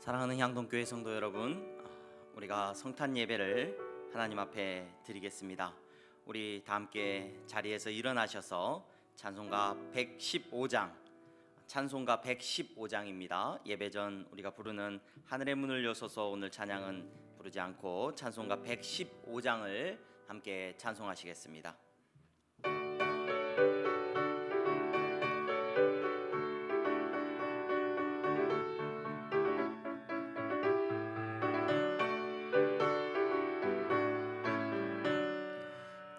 사랑하는 향동교회 성도 여러분, 우리가 성탄 예배를 하나님 앞에 드리겠습니다. 우리 다 함께 자리에서 일어나셔서 찬송가 115장입니다. 예배 전 우리가 부르는 하늘의 문을 여소서 오늘 찬양은 부르지 않고 찬송가 115장을 함께 찬송하시겠습니다.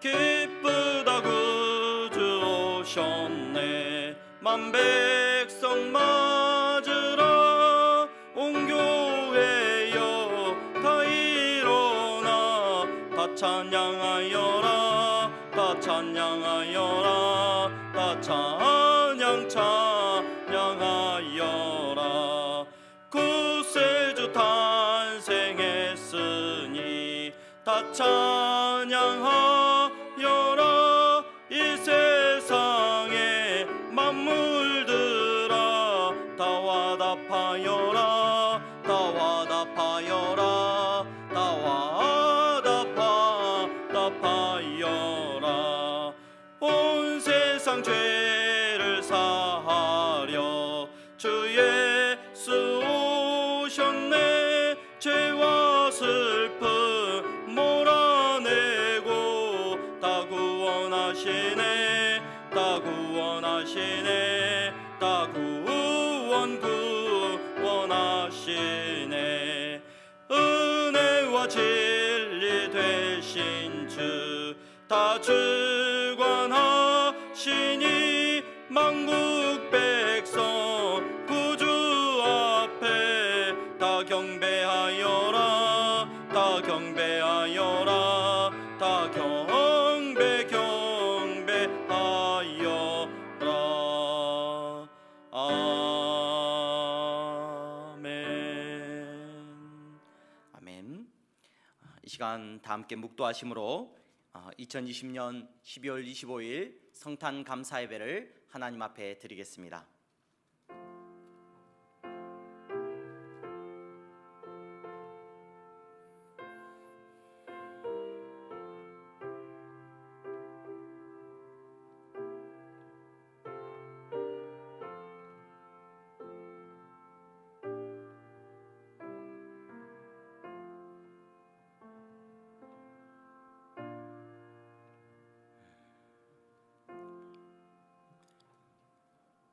기쁘다 구주 오셨네. 만백성 맞으라. 온 교회여 다 일어나. 다 찬양하여라. 다 찬양하여라. 다 찬양하여라. 구세주 탄생했으니 다 찬양하여라. 이 세상에 만물들아 다 와답하여라. 다 와답하여라. 다 와답하여라. 온 세상 죄를 사하려 주 예수 오셨네. 죄와 슬픔 몰아내고 다 구원하시네. 다 구원하시네. 다 구원하시네. 은혜와 진리 되신 주 다 주관하시니 만국 백성 구주 앞에 다 경배하여라. 다 경배하여라. 다 경배하여라. 아멘. 이 시간 다 함께 묵도하심으로 2020년 12월 25일 성탄 감사 예배를 하나님 앞에 드리겠습니다.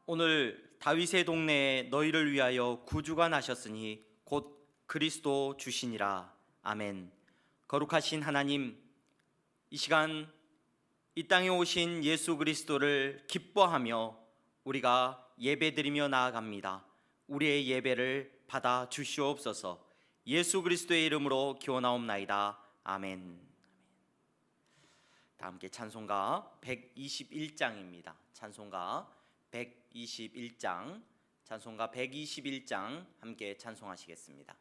오늘 다윗의 동네에 너희를 위하여 구주가 나셨으니 곧 그리스도 주시니라. 아멘. 거룩하신 하나님, 이 시간 이 땅에 오신 예수 그리스도를 기뻐하며 우리가 예배드리며 나아갑니다. 우리의 예배를 받아 주시옵소서. 예수 그리스도의 이름으로 기원하옵나이다. 아멘. 다 함께 찬송가 121장입니다. 찬송가 121장, 찬송가 121장 함께 찬송하시겠습니다.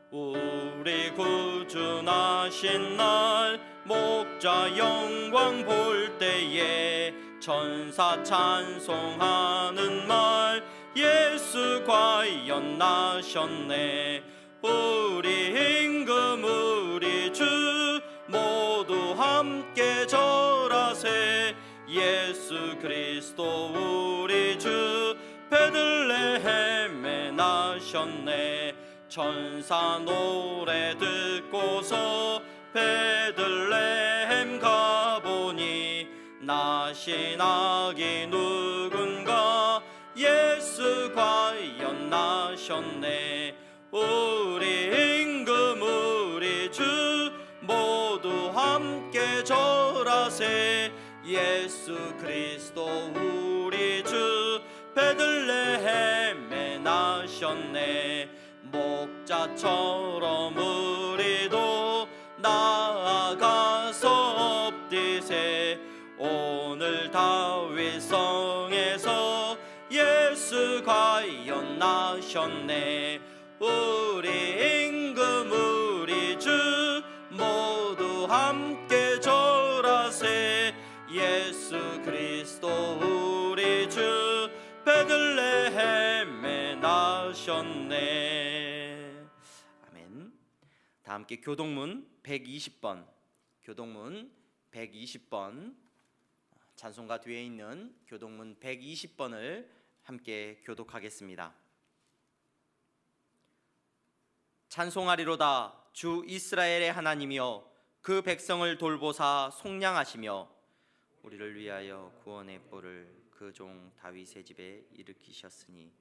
우리 구주 나신 날 목자 영광 볼 때에 천사 찬송하는 말 예수 과연 나셨네. 우리 임금 우리 주 모두 함께 절하세. 예수 그리스도 우리 주 베들레헴에 나셨네. 천사 노래 듣고서 베들레헴 가보니 나신 아기 누군가. 예수 과연 나셨네. 우리 임금 우리 주 모두 함께 절하세. 예수 그리스도 우리 주 베들레헴에 나셨네. 목자처럼 우리도 나아가서 엎디세. 오늘 다윗 성에서 예수 과연 나셨네. 우리 임금 우리 주 모두 함께 절하세. 예수 그리스도 우리 주 베들레헴에 나셨네. 아멘. 다 함께 교동문 120번, 교동문 120번, 찬송가 뒤에 있는 교동문 120번을 함께 교독하겠습니다. 찬송하리로다 주 이스라엘의 하나님이여, 그 백성을 돌보사 속량하시며 우리를 위하여 구원의 뿔을 그 종 다윗의 집에 일으키셨으니,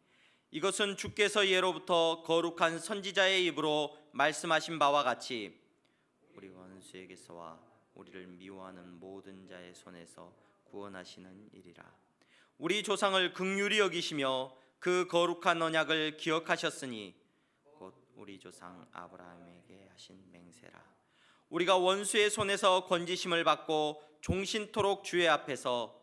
이것은 주께서 예로부터 거룩한 선지자의 입으로 말씀하신 바와 같이 우리 원수에게서와 우리를 미워하는 모든 자의 손에서 구원하시는 일이라. 우리 조상을 긍휼히 여기시며 그 거룩한 언약을 기억하셨으니 곧 우리 조상 아브라함에게 하신 맹세라. 우리가 원수의 손에서 건지심을 받고 종신토록 주의 앞에서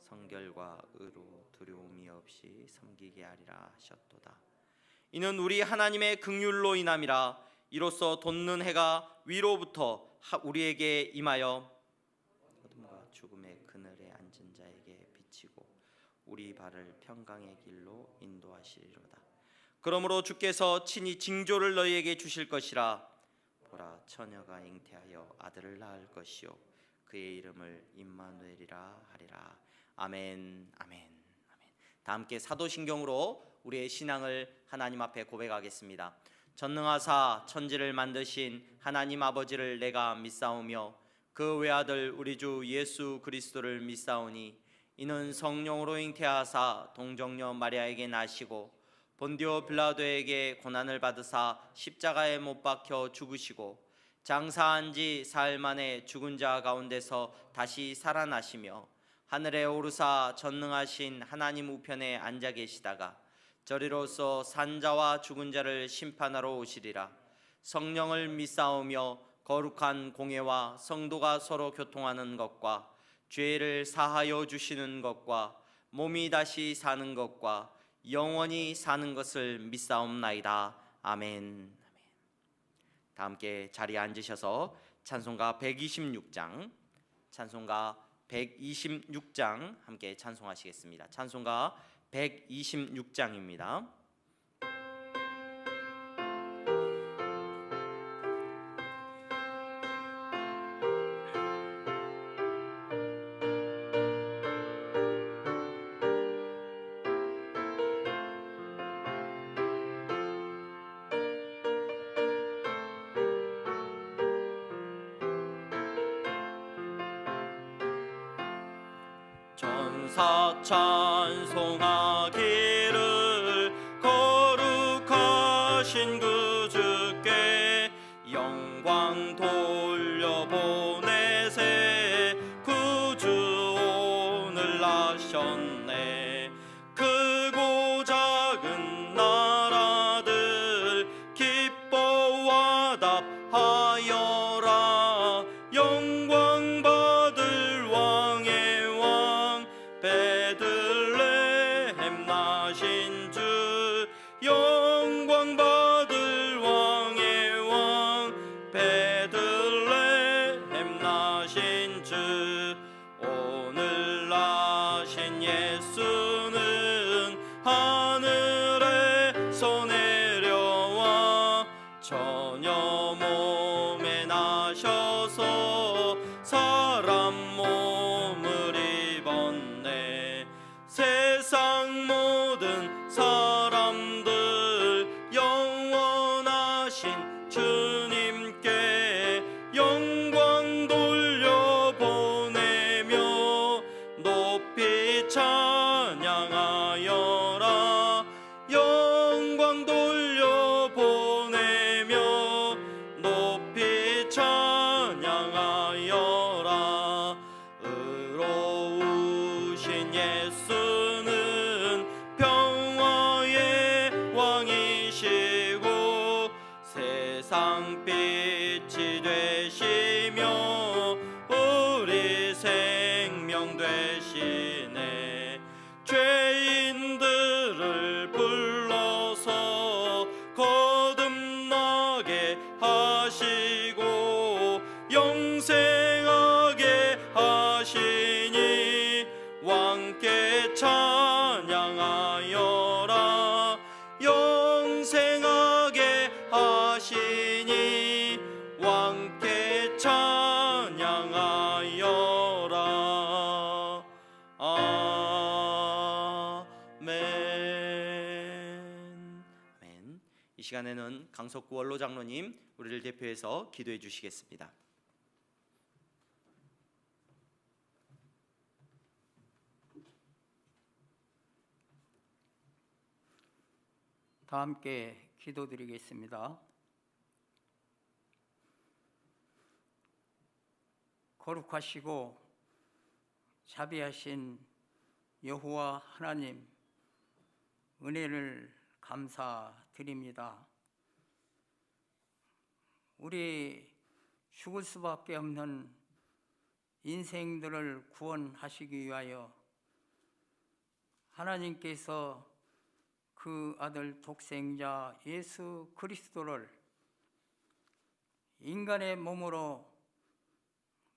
성결과 의로 두려움이 없이 섬기게 하리라 하셨도다. 이는 우리 하나님의 긍휼로 인함이라. 이로써 돋는 해가 위로부터 우리에게 임하여 어둠과 죽음의 그늘에 앉은 자에게 비치고 우리 발을 평강의 길로 인도하시리로다. 그러므로 주께서 친히 징조를 너희에게 주실 것이라. 보라, 처녀가 잉태하여 아들을 낳을 것이요 그의 이름을 임마누엘이라 하리라. 아멘, 아멘, 아멘. 다 함께 사도신경으로 우리의 신앙을 하나님 앞에 고백하겠습니다. 전능하사 천지를 만드신 하나님 아버지를 내가 믿사오며 그 외아들 우리 주 예수 그리스도를 믿사오니, 이는 성령으로 잉태하사 동정녀 마리아에게 나시고 본디오 빌라도에게 고난을 받으사 십자가에 못 박혀 죽으시고 장사한 지 사흘 만에 죽은 자 가운데서 다시 살아나시며 하늘에 오르사 전능하신 하나님 우편에 앉아 계시다가 저리로서 산자와 죽은 자를 심판하러 오시리라. 성령을 믿사오며 거룩한 공예와 성도가 서로 교통하는 것과 죄를 사하여 주시는 것과 몸이 다시 사는 것과 영원히 사는 것을 믿사옵나이다. 아멘. 다 함께 자리에 앉으셔서 찬송가 126장, 찬송가 126장 함께 찬송하시겠습니다. 찬송가 126장입니다. 전사 찬송하기를 거룩하신 그 주께 영광 돌려보내세. 구주 오늘 나셨네. 크고 작은 나라들 기뻐 와답하여라. 영광 받을 왕의 왕 베들레헴 나신 주. 영광 받을 왕의 왕 베들레헴 나신 주. 오늘 나신 예수는 하늘에서 내려와 처녀 몸에 나셔서 사람 몸을 입었네. 세상 모든 사람들 영원하신 주님께 영광 돌려보내며 높이 찬양하여라. 영광 돌려보내며 높이 찬양하여라. 의로우신 예수는 평화의 왕이시고 세상 빛이 되시며 우리 생명 되시네. 죄인들을 불러서 영생하게 하시고 영생하게 하시니 왕께 찬양하여라. 영생하게 하시니 왕께 찬양하여라. 아멘. 아멘. 이 시간에는 강석구 원로 장로님 우리를 대표해서 기도해 주시겠습니다. 다 함께 기도드리겠습니다. 거룩하시고 자비하신 여호와 하나님, 은혜를 감사드립니다. 우리 죽을 수밖에 없는 인생들을 구원하시기 위하여 하나님께서 그 아들 독생자 예수 그리스도를 인간의 몸으로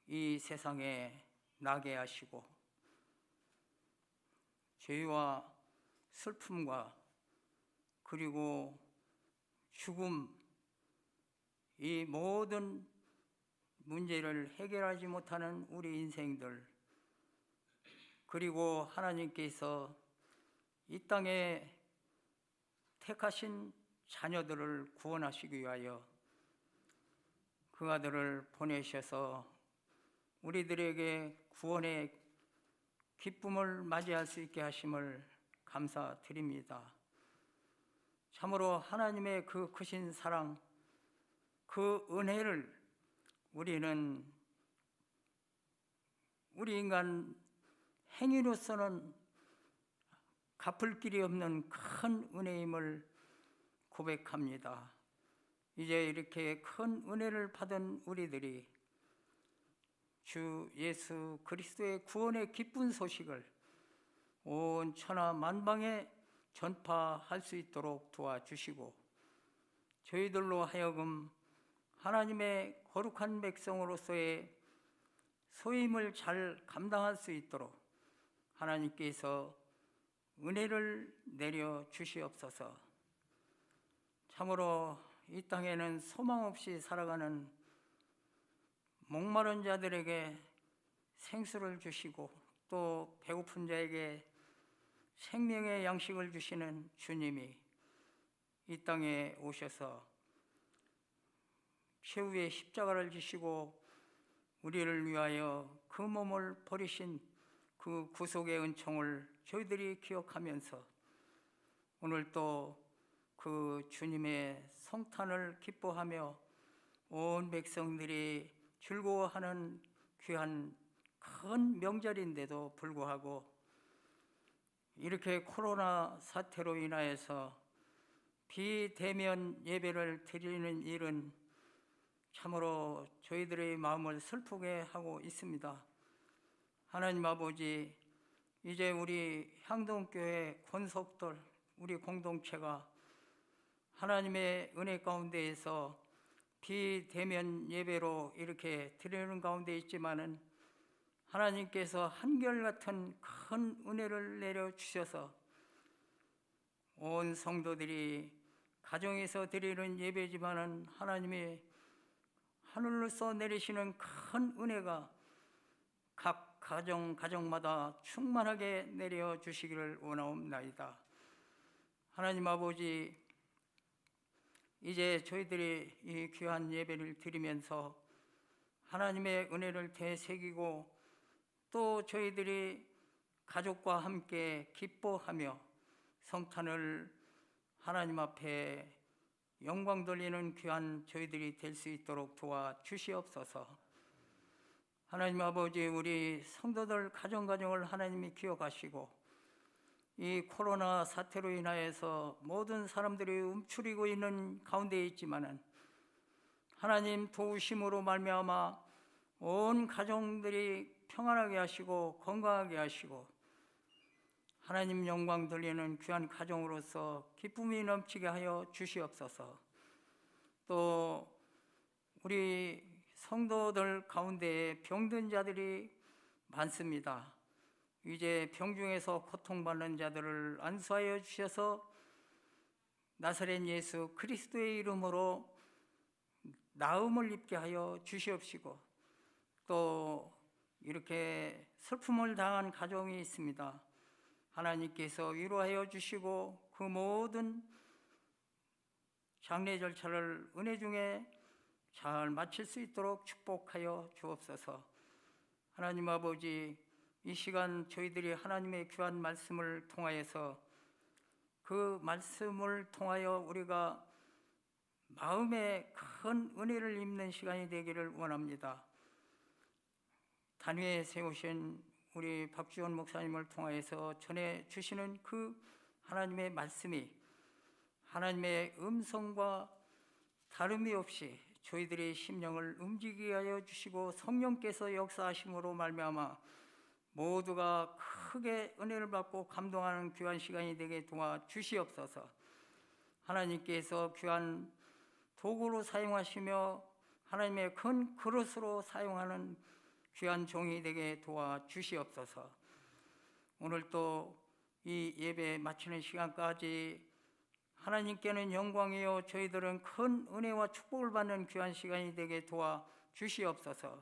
이 세상에 나게 하시고 죄와 슬픔과 그리고 죽음, 이 모든 문제를 해결하지 못하는 우리 인생들, 그리고 하나님께서 이 땅에 택하신 자녀들을 구원하시기 위하여 그 아들을 보내셔서 우리들에게 구원의 기쁨을 맞이할 수 있게 하심을 감사드립니다. 참으로 하나님의 그 크신 사랑, 그 은혜를 우리는 우리 인간 행위로서는 갚을 길이 없는 큰 은혜임을 고백합니다. 이제 이렇게 큰 은혜를 받은 우리들이 주 예수 그리스도의 구원의 기쁜 소식을 온 천하 만방에 전파할 수 있도록 도와주시고 저희들로 하여금 하나님의 거룩한 백성으로서의 소임을 잘 감당할 수 있도록 하나님께서 은혜를 내려 주시옵소서. 참으로 이 땅에는 소망 없이 살아가는 목마른 자들에게 생수를 주시고 또 배고픈 자에게 생명의 양식을 주시는 주님이 이 땅에 오셔서 최후의 십자가를 지시고 우리를 위하여 그 몸을 버리신 그 구속의 은총을 저희들이 기억하면서 오늘 또 그 주님의 성탄을 기뻐하며 온 백성들이 즐거워하는 귀한 큰 명절인데도 불구하고 이렇게 코로나 사태로 인하여서 비대면 예배를 드리는 일은 참으로 저희들의 마음을 슬프게 하고 있습니다. 하나님 아버지, 이제 우리 향동교회 권속들, 우리 공동체가 하나님의 은혜 가운데에서 비대면 예배로 이렇게 드리는 가운데 있지만은 하나님께서 한결같은 큰 은혜를 내려주셔서 온 성도들이 가정에서 드리는 예배지만은 하나님의 하늘로서 내리시는 큰 은혜가 각 가정마다 충만하게 내려주시기를 원하옵나이다. 하나님 아버지, 이제 저희들이 이 귀한 예배를 드리면서 하나님의 은혜를 되새기고 또 저희들이 가족과 함께 기뻐하며 성탄을 하나님 앞에 영광 돌리는 귀한 저희들이 될 수 있도록 도와주시옵소서. 하나님 아버지, 우리 성도들 가정을 하나님이 기억하시고 이 코로나 사태로 인하여서 모든 사람들이 움츠리고 있는 가운데 있지만은 하나님 도우심으로 말미암아 온 가정들이 평안하게 하시고 건강하게 하시고 하나님 영광 돌리는 귀한 가정으로서 기쁨이 넘치게 하여 주시옵소서. 또 우리 성도들 가운데 병든 자들이 많습니다. 이제 병중에서 고통받는 자들을 안수하여 주셔서 나사렛 예수 그리스도의 이름으로 나음을 입게 하여 주시옵시고, 또 이렇게 슬픔을 당한 가정이 있습니다. 하나님께서 위로하여 주시고 그 모든 장례 절차를 은혜 중에 잘 마칠 수 있도록 축복하여 주옵소서. 하나님 아버지, 이 시간 저희들이 하나님의 귀한 말씀을 통하여서 그 말씀을 통하여 우리가 마음에 큰 은혜를 입는 시간이 되기를 원합니다. 단위에 세우신 우리 박지원 목사님을 통하여서 전해주시는 그 하나님의 말씀이 하나님의 음성과 다름이 없이 저희들의 심령을 움직이게 하여 주시고 성령께서 역사하심으로 말미암아 모두가 크게 은혜를 받고 감동하는 귀한 시간이 되게 도와주시옵소서. 하나님께서 귀한 도구로 사용하시며 하나님의 큰 그릇으로 사용하는 귀한 종이 되게 도와주시옵소서. 오늘 또 이 예배 마치는 시간까지 하나님께는 영광이요 저희들은 큰 은혜와 축복을 받는 귀한 시간이 되게 도와주시옵소서.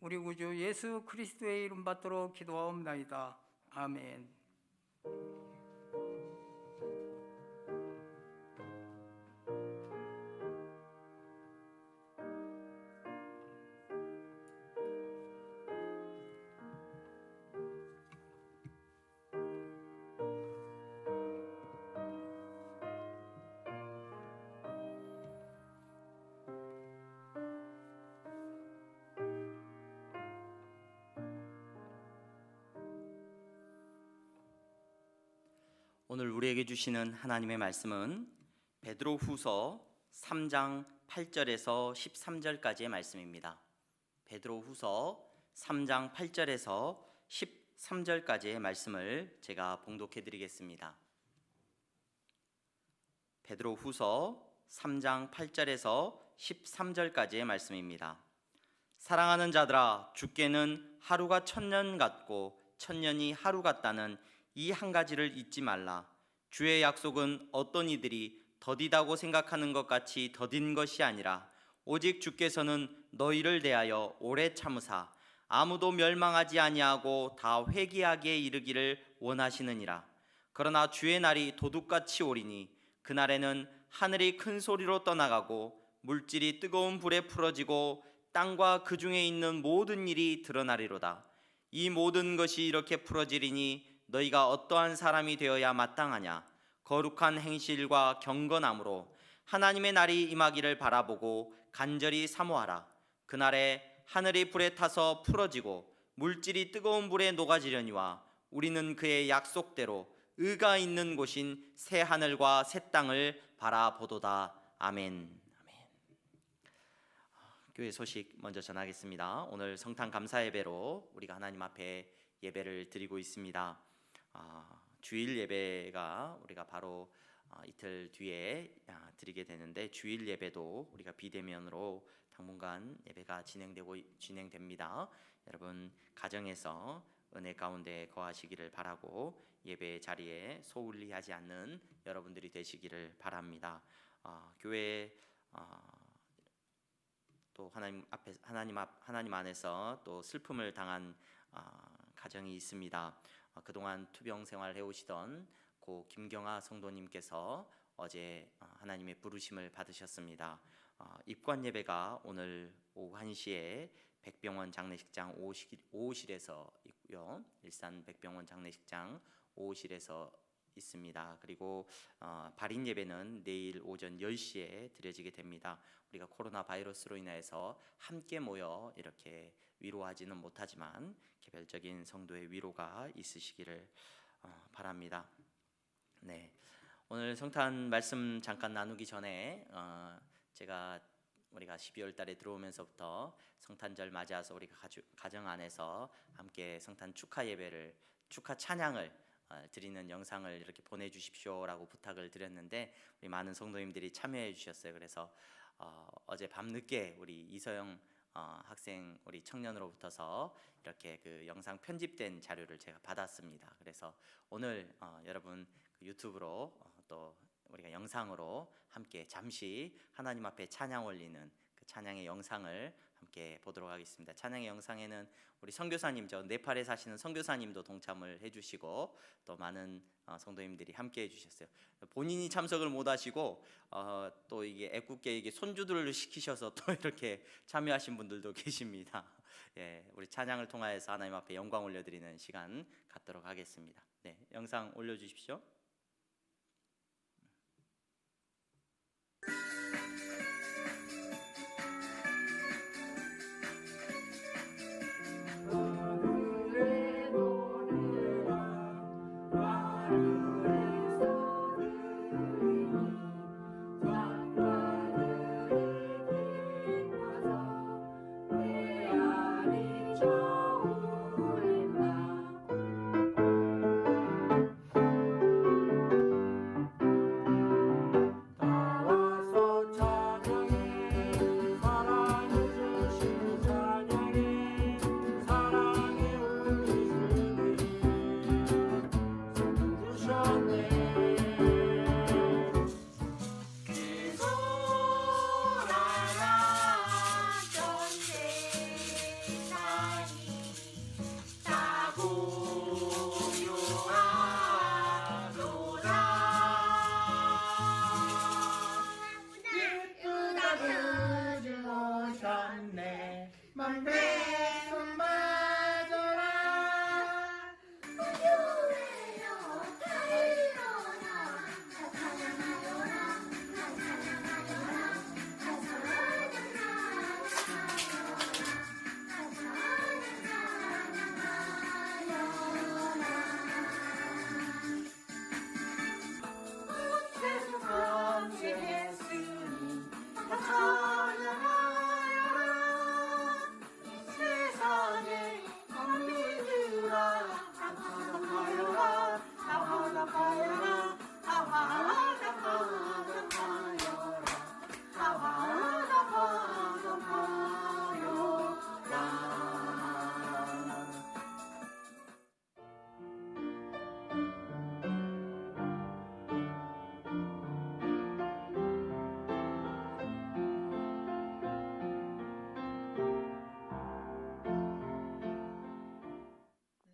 우리 구주 예수 그리스도의 이름 받도록 기도하옵나이다. 아멘. 오늘 우리에게 주시는 하나님의 말씀은 베드로후서 3장 8절에서 13절까지의 말씀입니다. 베드로후서 3장 8절에서 13절까지의 말씀을 제가 봉독해 드리겠습니다. 베드로후서 3장 8절에서 13절까지의 말씀입니다. 사랑하는 자들아, 주께는 하루가 천년 같고 천년이 하루 같다는 이 한 가지를 잊지 말라. 주의 약속은 어떤 이들이 더디다고 생각하는 것 같이 더딘 것이 아니라 오직 주께서는 너희를 대하여 오래 참으사 아무도 멸망하지 아니하고 다 회개하기에 이르기를 원하시느니라. 그러나 주의 날이 도둑같이 오리니 그날에는 하늘이 큰 소리로 떠나가고 물질이 뜨거운 불에 풀어지고 땅과 그 중에 있는 모든 일이 드러나리로다. 이 모든 것이 이렇게 풀어지리니 너희가 어떠한 사람이 되어야 마땅하냐? 거룩한 행실과 경건함으로 하나님의 날이 임하기를 바라보고 간절히 사모하라. 그날에 하늘이 불에 타서 풀어지고 물질이 뜨거운 불에 녹아지려니와 우리는 그의 약속대로 의가 있는 곳인 새 하늘과 새 땅을 바라보도다. 아멘. 교회 소식 먼저 전하겠습니다. 오늘 성탄 감사 예배로 우리가 하나님 앞에 예배를 드리고 있습니다. 주일 예배가 우리가 바로 이틀 뒤에 드리게 되는데, 주일 예배도 우리가 비대면으로 당분간 예배가 진행됩니다. 여러분 가정에서 은혜 가운데 거하시기를 바라고 예배 자리에 소홀히 하지 않는 여러분들이 되시기를 바랍니다. 교회 또 하나님 안에서 또 슬픔을 당한 가정이 있습니다. 그동안 투병 생활을 해오시던 고 김경아 성도님께서 어제 하나님의 부르심을 받으셨습니다. 입관 예배가 오늘 오후 1시에 백병원 장례식장 5호실에서 있고요. 일산 백병원 장례식장 5호실에서 있습니다. 그리고 발인 예배는 내일 오전 10시에 드려지게 됩니다. 우리가 코로나 바이러스로 인해서 함께 모여 이렇게 위로하지는 못하지만 개별적인 성도의 위로가 있으시기를 바랍니다. 네, 오늘 성탄 말씀 잠깐 나누기 전에 우리가 12월 달에 들어오면서부터 성탄절 맞이해서 우리가 가정 안에서 함께 성탄 축하 예배를, 축하 찬양을 드리는 영상을 이렇게 보내주십시오라고 부탁을 드렸는데 우리 많은 성도님들이 참여해 주셨어요. 그래서 어제 밤늦게 우리 이서영 학생 우리 청년으로부터서 이렇게 그 영상 편집된 자료를 제가 받았습니다. 그래서 오늘 여러분 그 유튜브로 또 우리가 영상으로 함께 잠시 하나님 앞에 찬양 올리는 그 찬양의 영상을 함께 보도록 하겠습니다. 찬양의 영상에는 우리 선교사님, 저 네팔에 사시는 선교사님도 동참을 해주시고 또 많은 성도님들이 함께 해주셨어요. 본인이 참석을 못하시고 또 이게 애국계 이게 손주들을 시키셔서 또 이렇게 참여하신 분들도 계십니다. 예, 우리 찬양을 통하여서 하나님 앞에 영광 올려드리는 시간 갖도록 하겠습니다. 네, 영상 올려주십시오.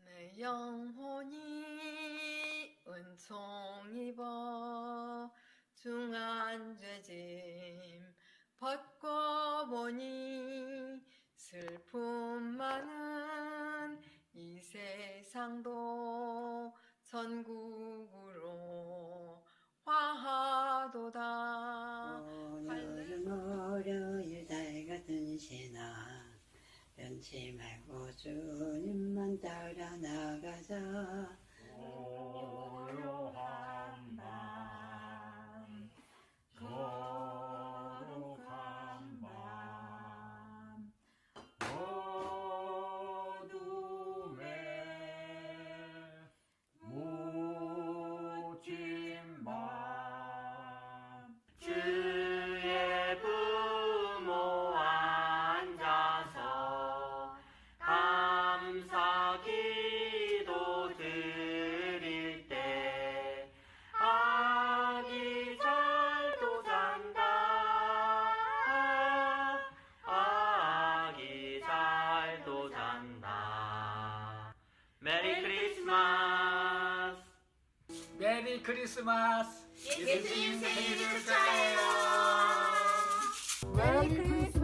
내 영혼이 은총 입어 중한 죄짐 벗고 보니 슬픔 많은 이 세상도 천국으로 화하도다. 오늘은 월요일 달 같은 신아 변치 말고 주님만 따라 나가자. 고요한 밤 거룩한 밤 어둠에 묻힌 밤 주의 부모 앉아서 감사 기도 드릴 때 아기 잘도 잔다 아기 잘도 잔다. 메리 크리스마스. 메리 크리스마스. 예수님 생일 축하해요. 메리 크리스마스.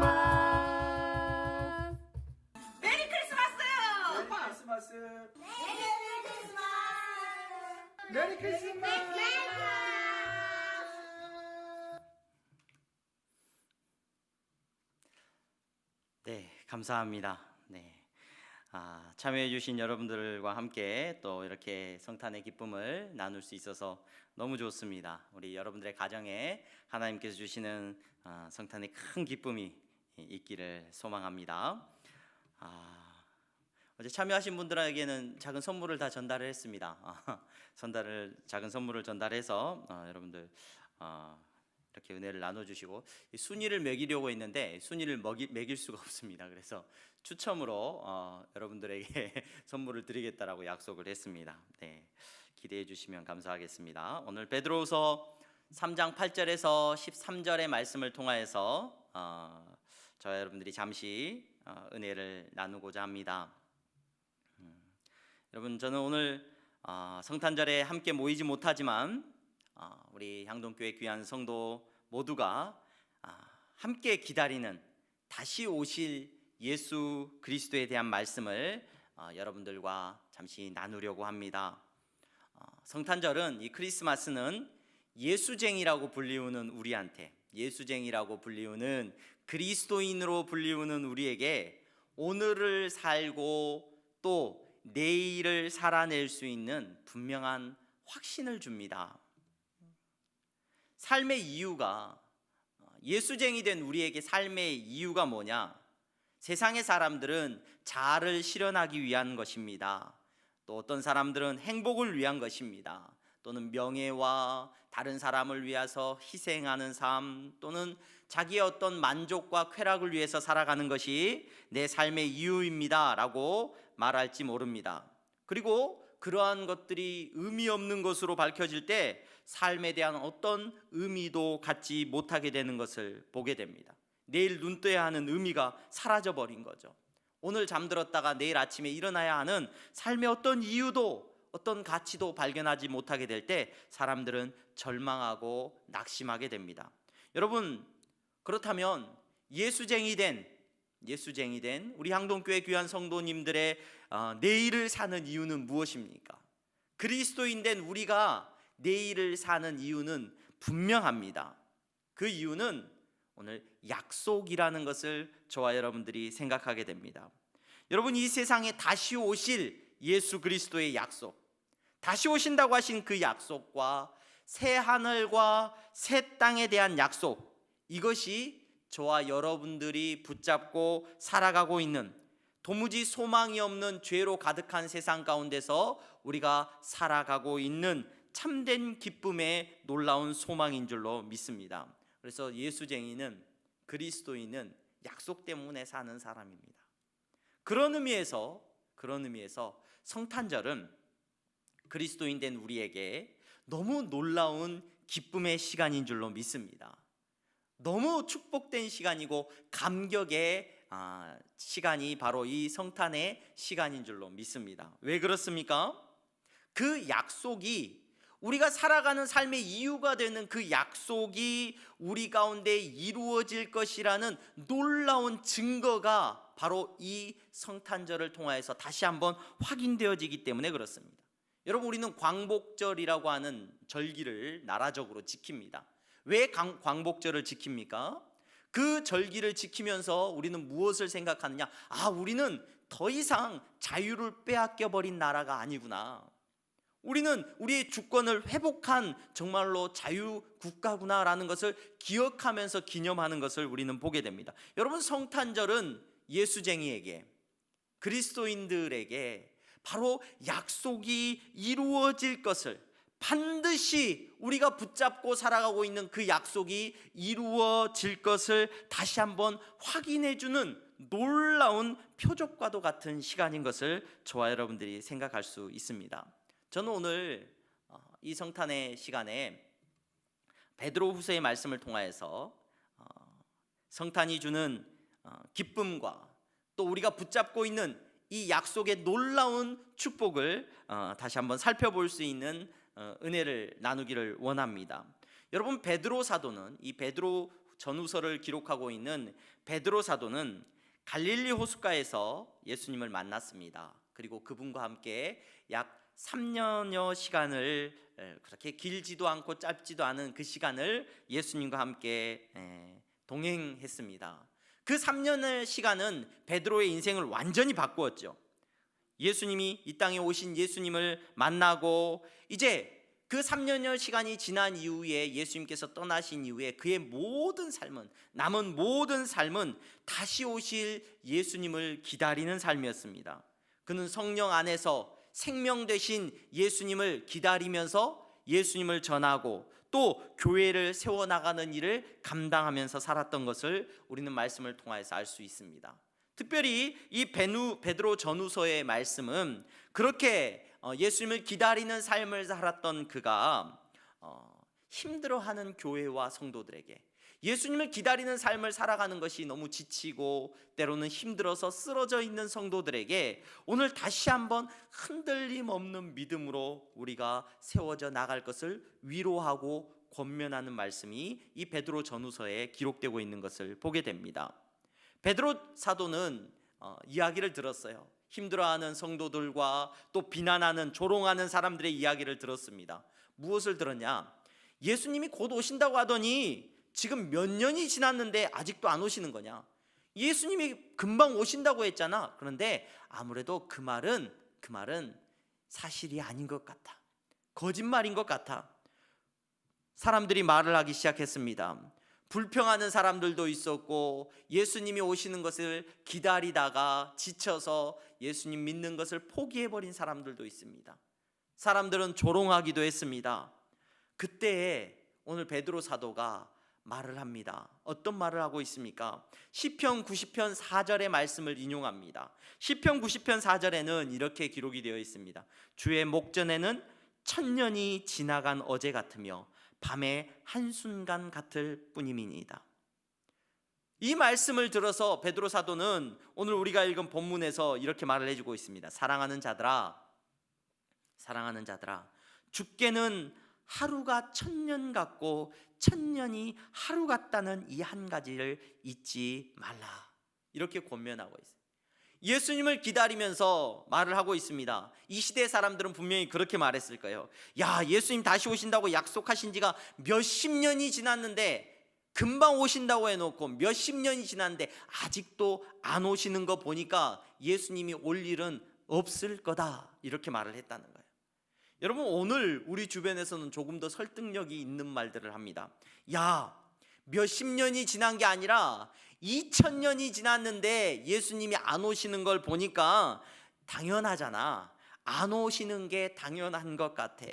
메리 크리스마스요. 크리스마스. 메리 크리스마스. 네, 감사합니다. 네, 참여해주신 여러분들과 함께 또 이렇게 성탄의 기쁨을 나눌 수 있어서 너무 좋습니다. 우리 여러분들의 가정에 하나님께서 주시는 성탄의 큰 기쁨이 있기를 소망합니다. 어제 참여하신 분들에게는 작은 선물을 다 전달을 했습니다. 작은 선물을 전달해서 여러분들 이렇게 은혜를 나눠주시고 이 순위를 매기려고 했는데 순위를 매길 수가 없습니다. 그래서 추첨으로 여러분들에게 선물을 드리겠다라고 약속을 했습니다. 네, 기대해 주시면 감사하겠습니다. 오늘 베드로후서 3장 8절에서 13절의 말씀을 통하여서 저와 여러분들이 잠시 은혜를 나누고자 합니다. 여러분, 저는 오늘 성탄절에 함께 모이지 못하지만 우리 향동교회 귀한 성도 모두가 함께 기다리는 다시 오실 예수 그리스도에 대한 말씀을 여러분들과 잠시 나누려고 합니다. 성탄절은, 이 크리스마스는 예수쟁이라고 불리우는 우리한테, 예수쟁이라고 불리우는 그리스도인으로 불리우는 우리에게 오늘을 살고 또 내일을 살아낼 수 있는 분명한 확신을 줍니다. 삶의 이유가, 예수쟁이 된 우리에게 삶의 이유가 뭐냐? 세상의 사람들은 자아를 실현하기 위한 것입니다. 또 어떤 사람들은 행복을 위한 것입니다. 또는 명예와 다른 사람을 위해서 희생하는 삶, 또는 자기의 어떤 만족과 쾌락을 위해서 살아가는 것이 내 삶의 이유입니다 라고 말할지 모릅니다. 그리고 그러한 것들이 의미 없는 것으로 밝혀질 때 삶에 대한 어떤 의미도 갖지 못하게 되는 것을 보게 됩니다. 내일 눈 떠야 하는 의미가 사라져버린 거죠. 오늘 잠들었다가 내일 아침에 일어나야 하는 삶의 어떤 이유도, 어떤 가치도 발견하지 못하게 될 때 사람들은 절망하고 낙심하게 됩니다. 여러분, 그렇다면 예수쟁이 된 우리 향동교회 귀한 성도님들의 내일을 사는 이유는 무엇입니까? 그리스도인 된 우리가 내일을 사는 이유는 분명합니다. 그 이유는 오늘 약속이라는 것을 저와 여러분들이 생각하게 됩니다. 여러분, 이 세상에 다시 오실 예수 그리스도의 약속, 다시 오신다고 하신 그 약속과 새 하늘과 새 땅에 대한 약속, 이것이 저와 여러분들이 붙잡고 살아가고 있는, 도무지 소망이 없는 죄로 가득한 세상 가운데서 우리가 살아가고 있는 참된 기쁨의 놀라운 소망인 줄로 믿습니다. 그래서 예수쟁이는, 그리스도인은 약속 때문에 사는 사람입니다. 그런 의미에서 성탄절은 그리스도인 된 우리에게 너무 놀라운 기쁨의 시간인 줄로 믿습니다. 너무 축복된 시간이고 감격의 시간이 바로 이 성탄의 시간인 줄로 믿습니다. 왜 그렇습니까? 그 약속이, 우리가 살아가는 삶의 이유가 되는 그 약속이 우리 가운데 이루어질 것이라는 놀라운 증거가 바로 이 성탄절을 통하여서 다시 한번 확인되어지기 때문에 그렇습니다. 여러분, 우리는 광복절이라고 하는 절기를 나라적으로 지킵니다. 왜 광복절을 지킵니까? 그 절기를 지키면서 우리는 무엇을 생각하느냐? 우리는 더 이상 자유를 빼앗겨 버린 나라가 아니구나. 우리는 우리의 주권을 회복한 정말로 자유 국가구나라는 것을 기억하면서 기념하는 것을 우리는 보게 됩니다. 여러분, 성탄절은 예수쟁이에게, 그리스도인들에게 바로 약속이 이루어질 것을, 반드시 우리가 붙잡고 살아가고 있는 그 약속이 이루어질 것을 다시 한번 확인해주는 놀라운 표적과도 같은 시간인 것을 저와 여러분들이 생각할 수 있습니다. 저는 오늘 이 성탄의 시간에 베드로후서의 말씀을 통하여서 성탄이 주는 기쁨과 또 우리가 붙잡고 있는 이 약속의 놀라운 축복을 다시 한번 살펴볼 수 있는 은혜를 나누기를 원합니다. 여러분, 베드로 사도는, 이 베드로 전후서를 기록하고 있는 베드로 사도는 갈릴리 호숫가에서 예수님을 만났습니다. 그리고 그분과 함께 약 3년여 시간을, 그렇게 길지도 않고 짧지도 않은 그 시간을 예수님과 함께 동행했습니다. 그 3년의 시간은 베드로의 인생을 완전히 바꾸었죠. 예수님이 이 땅에 오신 예수님을 만나고 이제 그 3년여 시간이 지난 이후에, 예수님께서 떠나신 이후에 그의 모든 삶은, 남은 모든 삶은 다시 오실 예수님을 기다리는 삶이었습니다. 그는 성령 안에서 생명 되신 예수님을 기다리면서 예수님을 전하고 또 교회를 세워나가는 일을 감당하면서 살았던 것을 우리는 말씀을 통해서 알 수 있습니다. 특별히 이 베드로 전후서의 말씀은 그렇게 예수님을 기다리는 삶을 살았던 그가 힘들어하는 교회와 성도들에게, 예수님을 기다리는 삶을 살아가는 것이 너무 지치고 때로는 힘들어서 쓰러져 있는 성도들에게 오늘 다시 한번 흔들림 없는 믿음으로 우리가 세워져 나갈 것을 위로하고 권면하는 말씀이 이 베드로 전후서에 기록되고 있는 것을 보게 됩니다. 베드로 사도는 이야기를 들었어요. 힘들어하는 성도들과 또 비난하는 조롱하는 사람들의 이야기를 들었습니다. 무엇을 들었냐? 예수님이 곧 오신다고 하더니 지금 몇 년이 지났는데 아직도 안 오시는 거냐? 예수님이 금방 오신다고 했잖아. 그런데 아무래도 그 말은 사실이 아닌 것 같아. 거짓말인 것 같아. 사람들이 말을 하기 시작했습니다. 불평하는 사람들도 있었고 예수님이 오시는 것을 기다리다가 지쳐서 예수님 믿는 것을 포기해버린 사람들도 있습니다. 사람들은 조롱하기도 했습니다. 그때에 오늘 베드로 사도가 말을 합니다. 어떤 말을 하고 있습니까? 시편 90편 4절의 말씀을 인용합니다. 시편 90편 4절에는 이렇게 기록이 되어 있습니다. 주의 목전에는 천년이 지나간 어제 같으며 밤의 한순간 같을 뿐임이니이다. 이 말씀을 들어서 베드로 사도는 오늘 우리가 읽은 본문에서 이렇게 말을 해주고 있습니다. 사랑하는 자들아, 주께는 하루가 천년 같고 천년이 하루 같다는 이 한 가지를 잊지 말라. 이렇게 권면하고 있어요. 예수님을 기다리면서 말을 하고 있습니다. 이 시대 사람들은 분명히 그렇게 말했을 거예요. 야, 예수님 다시 오신다고 약속하신 지가 몇십 년이 지났는데, 금방 오신다고 해놓고 몇십 년이 지났는데 아직도 안 오시는 거 보니까 예수님이 올 일은 없을 거다, 이렇게 말을 했다는 거예요. 여러분, 오늘 우리 주변에서는 조금 더 설득력이 있는 말들을 합니다. 야, 몇십 년이 지난 게 아니라 2000년이 지났는데 예수님이 안 오시는 걸 보니까 당연하잖아. 안 오시는 게 당연한 것 같아.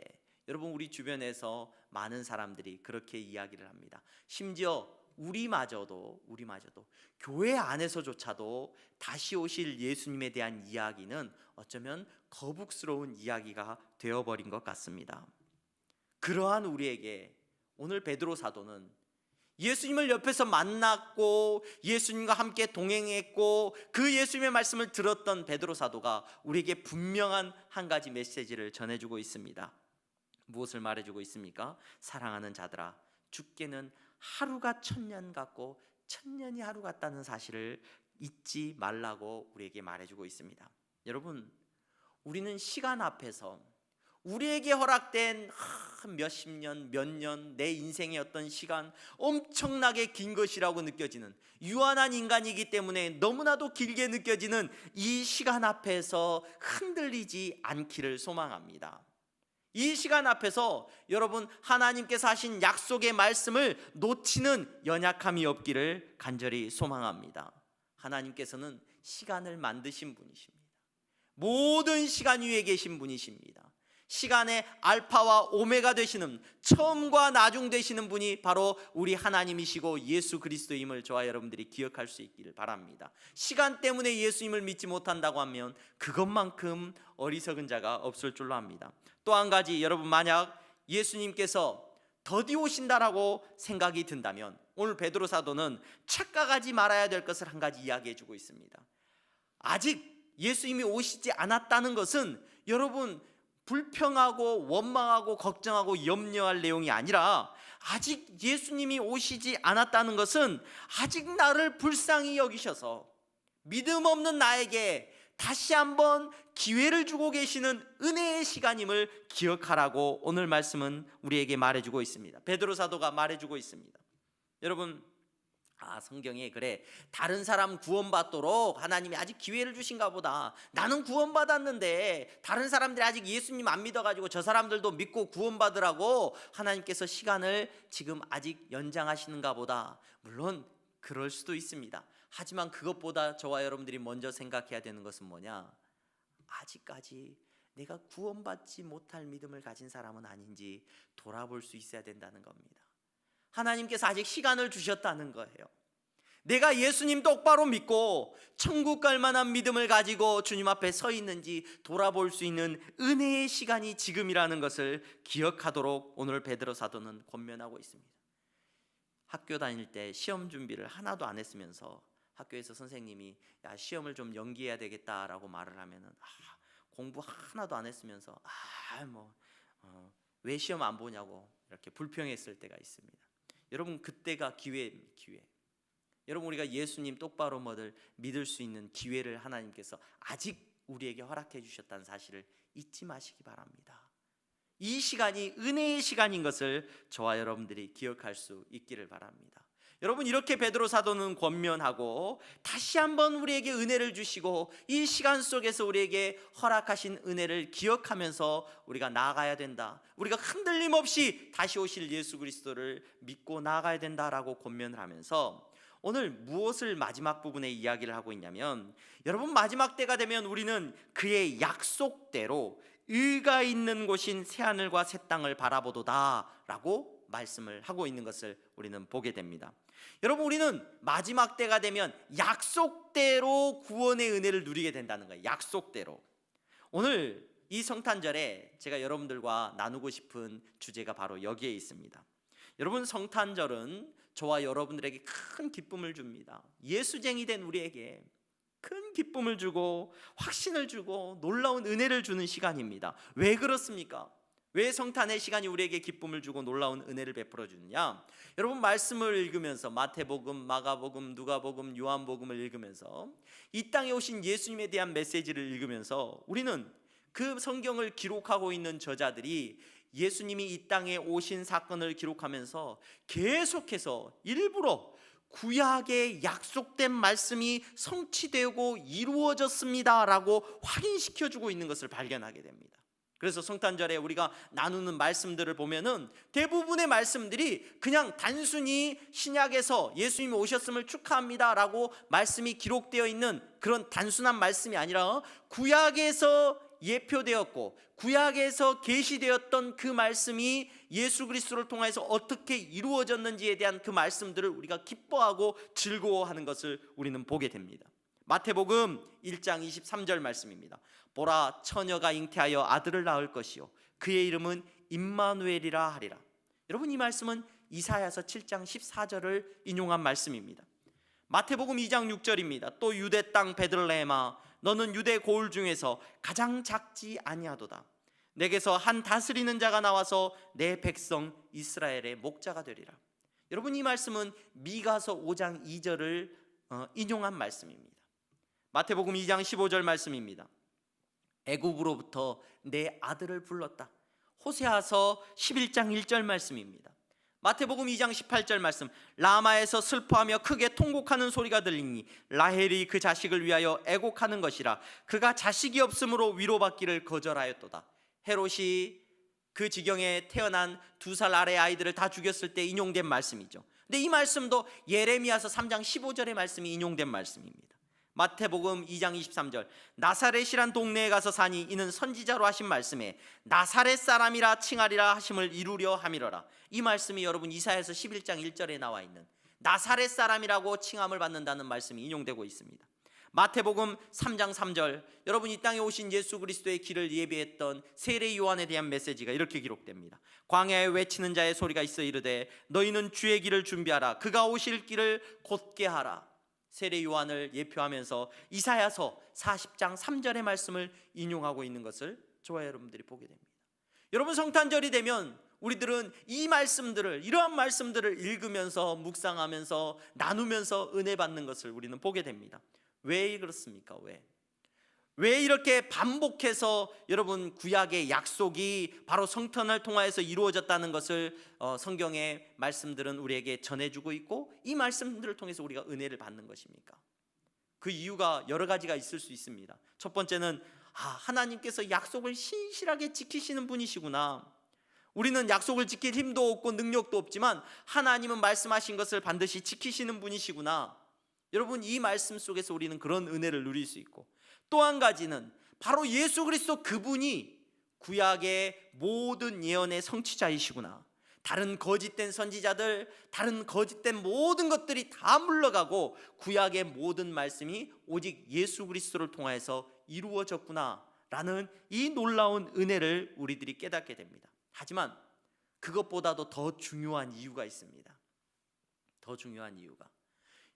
여러분, 우리 주변에서 많은 사람들이 그렇게 이야기를 합니다. 심지어 우리마저도 교회 안에서조차도 다시 오실 예수님에 대한 이야기는 어쩌면 거북스러운 이야기가 되어버린 것 같습니다. 그러한 우리에게 오늘 베드로 사도는 예수님을 옆에서 만났고 예수님과 함께 동행했고 그 예수님의 말씀을 들었던 베드로 사도가 우리에게 분명한 한 가지 메시지를 전해주고 있습니다. 무엇을 말해주고 있습니까? 사랑하는 자들아, 주께는 하루가 천년 같고 천년이 하루 같다는 사실을 잊지 말라고 우리에게 말해주고 있습니다. 여러분, 우리는 시간 앞에서 우리에게 허락된 몇십 년, 몇 년, 내 인생의 어떤 시간, 엄청나게 긴 것이라고 느껴지는, 유한한 인간이기 때문에 너무나도 길게 느껴지는 이 시간 앞에서 흔들리지 않기를 소망합니다. 이 시간 앞에서 여러분, 하나님께서 하신 약속의 말씀을 놓치는 연약함이 없기를 간절히 소망합니다. 하나님께서는 시간을 만드신 분이십니다. 모든 시간 위에 계신 분이십니다. 시간의 알파와 오메가 되시는, 처음과 나중 되시는 분이 바로 우리 하나님이시고 예수 그리스도임을 저와 여러분들이 기억할 수 있기를 바랍니다. 시간 때문에 예수님을 믿지 못한다고 하면 그것만큼 어리석은 자가 없을 줄로 압니다. 또 한 가지, 여러분, 만약 예수님께서 더디 오신다라고 생각이 든다면 오늘 베드로 사도는 착각하지 말아야 될 것을 한 가지 이야기해 주고 있습니다. 아직 예수님이 오시지 않았다는 것은 여러분 불평하고 원망하고 걱정하고 염려할 내용이 아니라, 아직 예수님이 오시지 않았다는 것은 아직 나를 불쌍히 여기셔서 믿음 없는 나에게 다시 한번 기회를 주고 계시는 은혜의 시간임을 기억하라고 오늘 말씀은 우리에게 말해주고 있습니다. 베드로 사도가 말해주고 있습니다. 여러분, 성경에 그래, 다른 사람 구원받도록 하나님이 아직 기회를 주신가 보다. 나는 구원받았는데 다른 사람들이 아직 예수님 안 믿어가지고 저 사람들도 믿고 구원받으라고 하나님께서 시간을 지금 아직 연장하시는가 보다. 물론 그럴 수도 있습니다. 하지만 그것보다 저와 여러분들이 먼저 생각해야 되는 것은 뭐냐? 아직까지 내가 구원받지 못할 믿음을 가진 사람은 아닌지 돌아볼 수 있어야 된다는 겁니다. 하나님께서 아직 시간을 주셨다는 거예요. 내가 예수님 똑바로 믿고 천국 갈 만한 믿음을 가지고 주님 앞에 서 있는지 돌아볼 수 있는 은혜의 시간이 지금이라는 것을 기억하도록 오늘 베드로 사도는 권면하고 있습니다. 학교 다닐 때 시험 준비를 하나도 안 했으면서 학교에서 선생님이 야, 시험을 좀 연기해야 되겠다라고 말을 하면은 공부 하나도 안 했으면서 왜 시험 안 보냐고 이렇게 불평했을 때가 있습니다. 여러분, 그때가 기회입니다. 기회. 여러분, 우리가 예수님 똑바로 믿을 수 있는 기회를 하나님께서 아직 우리에게 허락해 주셨다는 사실을 잊지 마시기 바랍니다. 이 시간이 은혜의 시간인 것을 저와 여러분들이 기억할 수 있기를 바랍니다. 여러분, 이렇게 베드로 사도는 권면하고 다시 한번 우리에게 은혜를 주시고 이 시간 속에서 우리에게 허락하신 은혜를 기억하면서 우리가 나아가야 된다. 우리가 흔들림 없이 다시 오실 예수 그리스도를 믿고 나아가야 된다라고 권면을 하면서 오늘 무엇을 마지막 부분에 이야기를 하고 있냐면, 여러분, 마지막 때가 되면 우리는 그의 약속대로 의가 있는 곳인 새하늘과 새 땅을 바라보도다 라고 말씀을 하고 있는 것을 우리는 보게 됩니다. 여러분, 우리는 마지막 때가 되면 약속대로 구원의 은혜를 누리게 된다는 거예요. 약속대로. 오늘 이 성탄절에 제가 여러분들과 나누고 싶은 주제가 바로 여기에 있습니다. 여러분, 성탄절은 저와 여러분들에게 큰 기쁨을 줍니다. 예수쟁이 된 우리에게 큰 기쁨을 주고 확신을 주고 놀라운 은혜를 주는 시간입니다. 왜 그렇습니까? 왜 성탄의 시간이 우리에게 기쁨을 주고 놀라운 은혜를 베풀어 주느냐? 여러분, 말씀을 읽으면서 마태복음, 마가복음, 누가복음, 요한복음을 읽으면서 이 땅에 오신 예수님에 대한 메시지를 읽으면서 우리는 그 성경을 기록하고 있는 저자들이 예수님이 이 땅에 오신 사건을 기록하면서 계속해서 일부러 구약의 약속된 말씀이 성취되고 이루어졌습니다 라고 확인시켜주고 있는 것을 발견하게 됩니다. 그래서 성탄절에 우리가 나누는 말씀들을 보면은 대부분의 말씀들이 그냥 단순히 신약에서 예수님이 오셨음을 축하합니다 라고 말씀이 기록되어 있는 그런 단순한 말씀이 아니라 구약에서 예표되었고 구약에서 계시되었던 그 말씀이 예수 그리스도를 통해서 어떻게 이루어졌는지에 대한 그 말씀들을 우리가 기뻐하고 즐거워하는 것을 우리는 보게 됩니다. 마태복음 1장 23절 말씀입니다. 보라, 처녀가 잉태하여 아들을 낳을 것이요 그의 이름은 임마누엘이라 하리라. 여러분, 이 말씀은 이사야서 7장 14절을 인용한 말씀입니다. 마태복음 2장 6절입니다. 또 유대 땅 베들레헴아, 너는 유대 고을 중에서 가장 작지 아니하도다. 내게서 한 다스리는 자가 나와서 내 백성 이스라엘의 목자가 되리라. 여러분, 이 말씀은 미가서 5장 2절을 인용한 말씀입니다. 마태복음 2장 15절 말씀입니다. 애굽으로부터 내 아들을 불렀다. 호세아서 11장 1절 말씀입니다. 마태복음 2장 18절 말씀, 라마에서 슬퍼하며 크게 통곡하는 소리가 들리니 라헬이 그 자식을 위하여 애곡하는 것이라. 그가 자식이 없으므로 위로받기를 거절하였도다. 헤롯이 그 지경에 태어난 2살 아래 아이들을 다 죽였을 때 인용된 말씀이죠. 근데 이 말씀도 예레미야서 3장 15절의 말씀이 인용된 말씀입니다. 마태복음 2장 23절, 나사렛이란 동네에 가서 사니 이는 선지자로 하신 말씀에 나사렛 사람이라 칭하리라 하심을 이루려 함이로라. 이 말씀이 여러분 이사야서 11장 1절에 나와 있는 나사렛 사람이라고 칭함을 받는다는 말씀이 인용되고 있습니다. 마태복음 3장 3절, 여러분 이 땅에 오신 예수 그리스도의 길을 예비했던 세례 요한에 대한 메시지가 이렇게 기록됩니다. 광야에 외치는 자의 소리가 있어 이르되 너희는 주의 길을 준비하라. 그가 오실 길을 곧게 하라. 세례 요한을 예표하면서 이사야서 40장 3절의 말씀을 인용하고 있는 것을 저와 여러분들이 보게 됩니다. 여러분, 성탄절이 되면 우리들은 이 말씀들을, 이러한 말씀들을 읽으면서 묵상하면서 나누면서 은혜 받는 것을 우리는 보게 됩니다. 왜 그렇습니까? 왜 이렇게 반복해서 여러분 구약의 약속이 바로 성탄을 통하여서 이루어졌다는 것을 성경의 말씀들은 우리에게 전해주고 있고 이 말씀들을 통해서 우리가 은혜를 받는 것입니까? 그 이유가 여러 가지가 있을 수 있습니다. 첫 번째는 하나님께서 약속을 신실하게 지키시는 분이시구나. 우리는 약속을 지킬 힘도 없고 능력도 없지만 하나님은 말씀하신 것을 반드시 지키시는 분이시구나. 여러분, 이 말씀 속에서 우리는 그런 은혜를 누릴 수 있고, 또 한 가지는 바로 예수 그리스도 그분이 구약의 모든 예언의 성취자이시구나. 다른 거짓된 선지자들, 다른 거짓된 모든 것들이 다 물러가고 구약의 모든 말씀이 오직 예수 그리스도를 통하여서 이루어졌구나 라는 이 놀라운 은혜를 우리들이 깨닫게 됩니다. 하지만 그것보다도 더 중요한 이유가 있습니다. 더 중요한 이유가,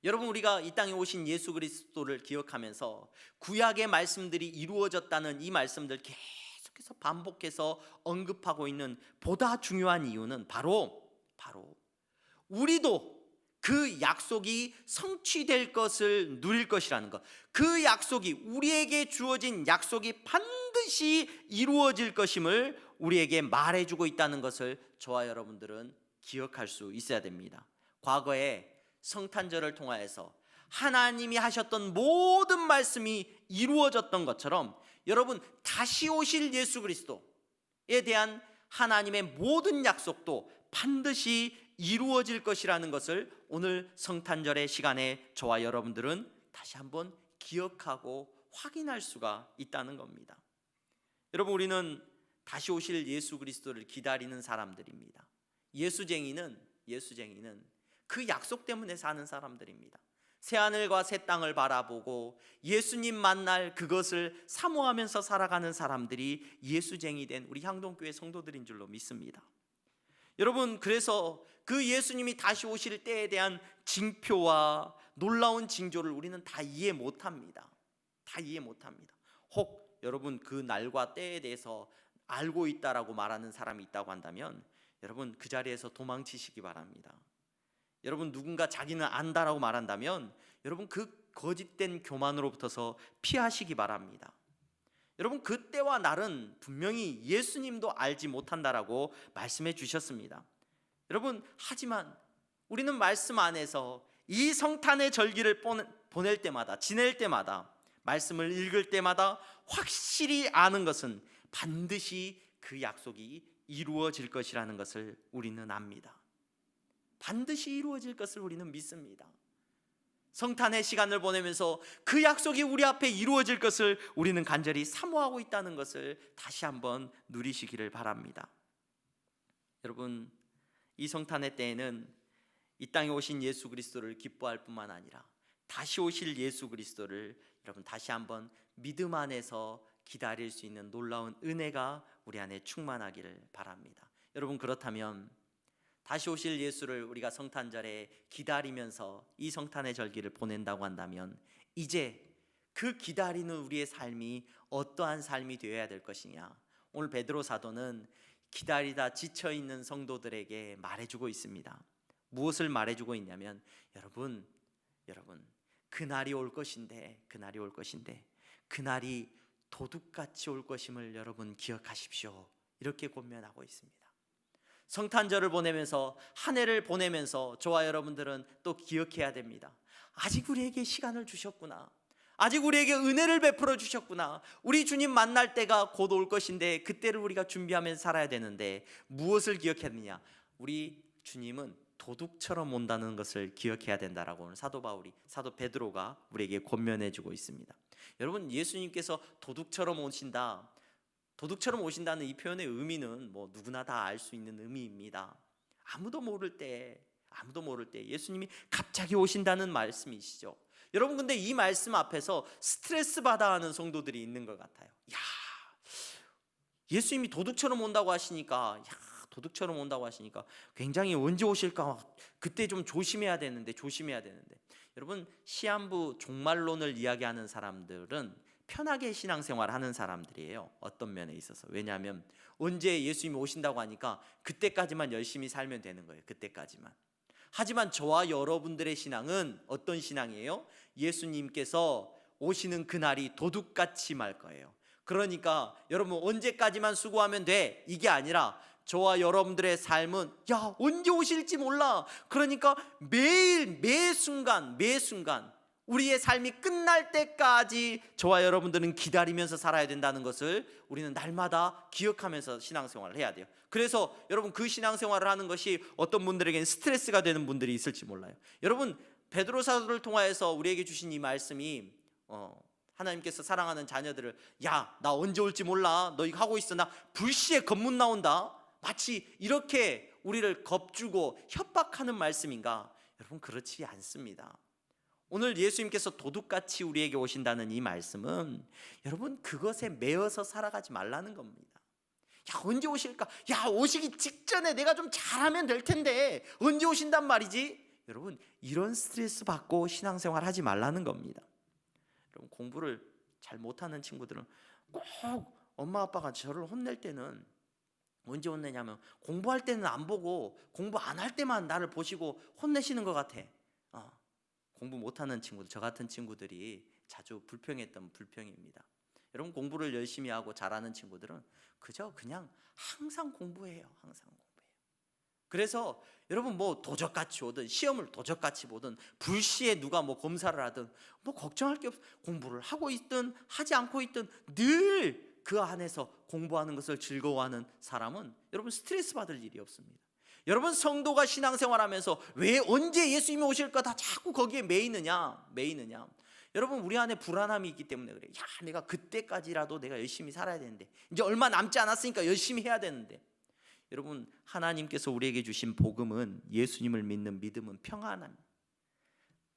여러분, 우리가 이 땅에 오신 예수 그리스도를 기억하면서 구약의 말씀들이 이루어졌다는 이 말씀들 계속해서 반복해서 언급하고 있는 보다 중요한 이유는 바로 우리도 그 약속이 성취될 것을 누릴 것이라는 것, 그 약속이, 우리에게 주어진 약속이 반드시 이루어질 것임을 우리에게 말해주고 있다는 것을 저와 여러분들은 기억할 수 있어야 됩니다. 과거에 성탄절을 통하여서 하나님이 하셨던 모든 말씀이 이루어졌던 것처럼 여러분, 다시 오실 예수 그리스도에 대한 하나님의 모든 약속도 반드시 이루어질 것이라는 것을 오늘 성탄절의 시간에 저와 여러분들은 다시 한번 기억하고 확인할 수가 있다는 겁니다. 여러분, 우리는 다시 오실 예수 그리스도를 기다리는 사람들입니다. 예수쟁이는 그 약속 때문에 사는 사람들입니다. 새하늘과 새 땅을 바라보고 예수님 만날 그것을 사모하면서 살아가는 사람들이 예수쟁이 된 우리 향동교회 성도들인 줄로 믿습니다. 여러분, 그래서 그 예수님이 다시 오실 때에 대한 징표와 놀라운 징조를 우리는 다 이해 못합니다. 혹 여러분, 그 날과 때에 대해서 알고 있다라고 말하는 사람이 있다고 한다면 여러분, 그 자리에서 도망치시기 바랍니다. 여러분, 누군가 자기는 안다라고 말한다면 여러분, 그 거짓된 교만으로부터서 피하시기 바랍니다. 여러분, 그 때와 날은 분명히 예수님도 알지 못한다라고 말씀해 주셨습니다. 여러분, 하지만 우리는 말씀 안에서 이 성탄의 절기를 보낼 때마다, 지낼 때마다, 말씀을 읽을 때마다 확실히 아는 것은 반드시 그 약속이 이루어질 것이라는 것을 우리는 압니다. 반드시 이루어질 것을 우리는 믿습니다. 성탄의 시간을 보내면서 그 약속이 우리 앞에 이루어질 것을 우리는 간절히 사모하고 있다는 것을 다시 한번 누리시기를 바랍니다. 여러분, 이 성탄의 때에는 이 땅에 오신 예수 그리스도를 기뻐할 뿐만 아니라 다시 오실 예수 그리스도를 여러분 다시 한번 믿음 안에서 기다릴 수 있는 놀라운 은혜가 우리 안에 충만하기를 바랍니다. 여러분, 그렇다면 다시 오실 예수를 우리가 성탄절에 기다리면서 이 성탄의 절기를 보낸다고 한다면 이제 그 기다리는 우리의 삶이 어떠한 삶이 되어야 될 것이냐, 오늘 베드로 사도는 기다리다 지쳐있는 성도들에게 말해주고 있습니다. 무엇을 말해주고 있냐면 여러분, 그날이 올 것인데 그날이 도둑같이 올 것임을 여러분 기억하십시오. 이렇게 권면하고 있습니다. 성탄절을 보내면서, 한 해를 보내면서 저와 여러분들은 또 기억해야 됩니다. 아직 우리에게 시간을 주셨구나. 아직 우리에게 은혜를 베풀어 주셨구나. 우리 주님 만날 때가 곧 올 것인데 그때를 우리가 준비하면서 살아야 되는데 무엇을 기억했느냐? 우리 주님은 도둑처럼 온다는 것을 기억해야 된다라고 오늘 사도 베드로가 우리에게 권면해 주고 있습니다. 여러분, 예수님께서 도둑처럼 오신다는 이 표현의 의미는 뭐 누구나 다 알 수 있는 의미입니다. 아무도 모를 때 예수님이 갑자기 오신다는 말씀이시죠. 여러분, 근데 이 말씀 앞에서 스트레스 받아 하는 성도들이 있는 것 같아요. 예수님이 도둑처럼 온다고 하시니까 굉장히 언제 오실까, 그때 좀 조심해야 되는데. 여러분, 시한부 종말론을 이야기하는 사람들은 편하게 신앙생활 하는 사람들이에요. 어떤 면에 있어서. 왜냐하면 언제 예수님이 오신다고 하니까 그때까지만 열심히 살면 되는 거예요. 그때까지만. 하지만 저와 여러분들의 신앙은 어떤 신앙이에요? 예수님께서 오시는 그날이 도둑같이 말 거예요. 그러니까 여러분, 언제까지만 수고하면 돼, 이게 아니라 저와 여러분들의 삶은 언제 오실지 몰라. 그러니까 매일 매 순간 우리의 삶이 끝날 때까지 저와 여러분들은 기다리면서 살아야 된다는 것을 우리는 날마다 기억하면서 신앙생활을 해야 돼요. 그래서 여러분, 그 신앙생활을 하는 것이 어떤 분들에게는 스트레스가 되는 분들이 있을지 몰라요. 여러분, 베드로 사도를 통하여서 우리에게 주신 이 말씀이 하나님께서 사랑하는 자녀들을 야, 나 언제 올지 몰라, 너 이거 하고 있어, 나 불시에 검문 나온다, 마치 이렇게 우리를 겁주고 협박하는 말씀인가? 여러분, 그렇지 않습니다. 오늘 예수님께서 도둑같이 우리에게 오신다는 이 말씀은 여러분, 그것에 매여서 살아가지 말라는 겁니다. 야, 언제 오실까? 야, 오시기 직전에 내가 좀 잘하면 될 텐데 언제 오신단 말이지? 여러분, 이런 스트레스 받고 신앙생활 하지 말라는 겁니다. 여러분, 공부를 잘 못하는 친구들은 꼭 엄마 아빠가 저를 혼낼 때는 언제 혼내냐면 공부할 때는 안 보고 공부 안 할 때만 나를 보시고 혼내시는 것 같아. 공부 못하는 친구들, 저 같은 친구들이 자주 불평했던 불평입니다. 여러분, 공부를 열심히 하고 잘하는 친구들은 그냥 항상 공부해요. 항상 공부해요. 그래서 여러분, 뭐 도적같이 오든 시험을 도적같이 보든 불시에 누가 뭐 검사를 하든 뭐 걱정할 게 없어. 공부를 하고 있든 하지 않고 있든 늘 그 안에서 공부하는 것을 즐거워하는 사람은 여러분, 스트레스 받을 일이 없습니다. 여러분, 성도가 신앙생활하면서 왜 언제 예수님이 오실까 다 자꾸 거기에 매이느냐? 여러분, 우리 안에 불안함이 있기 때문에 그래요. 야, 내가 그때까지라도 내가 열심히 살아야 되는데, 이제 얼마 남지 않았으니까 열심히 해야 되는데. 여러분, 하나님께서 우리에게 주신 복음은, 예수님을 믿는 믿음은 평안함.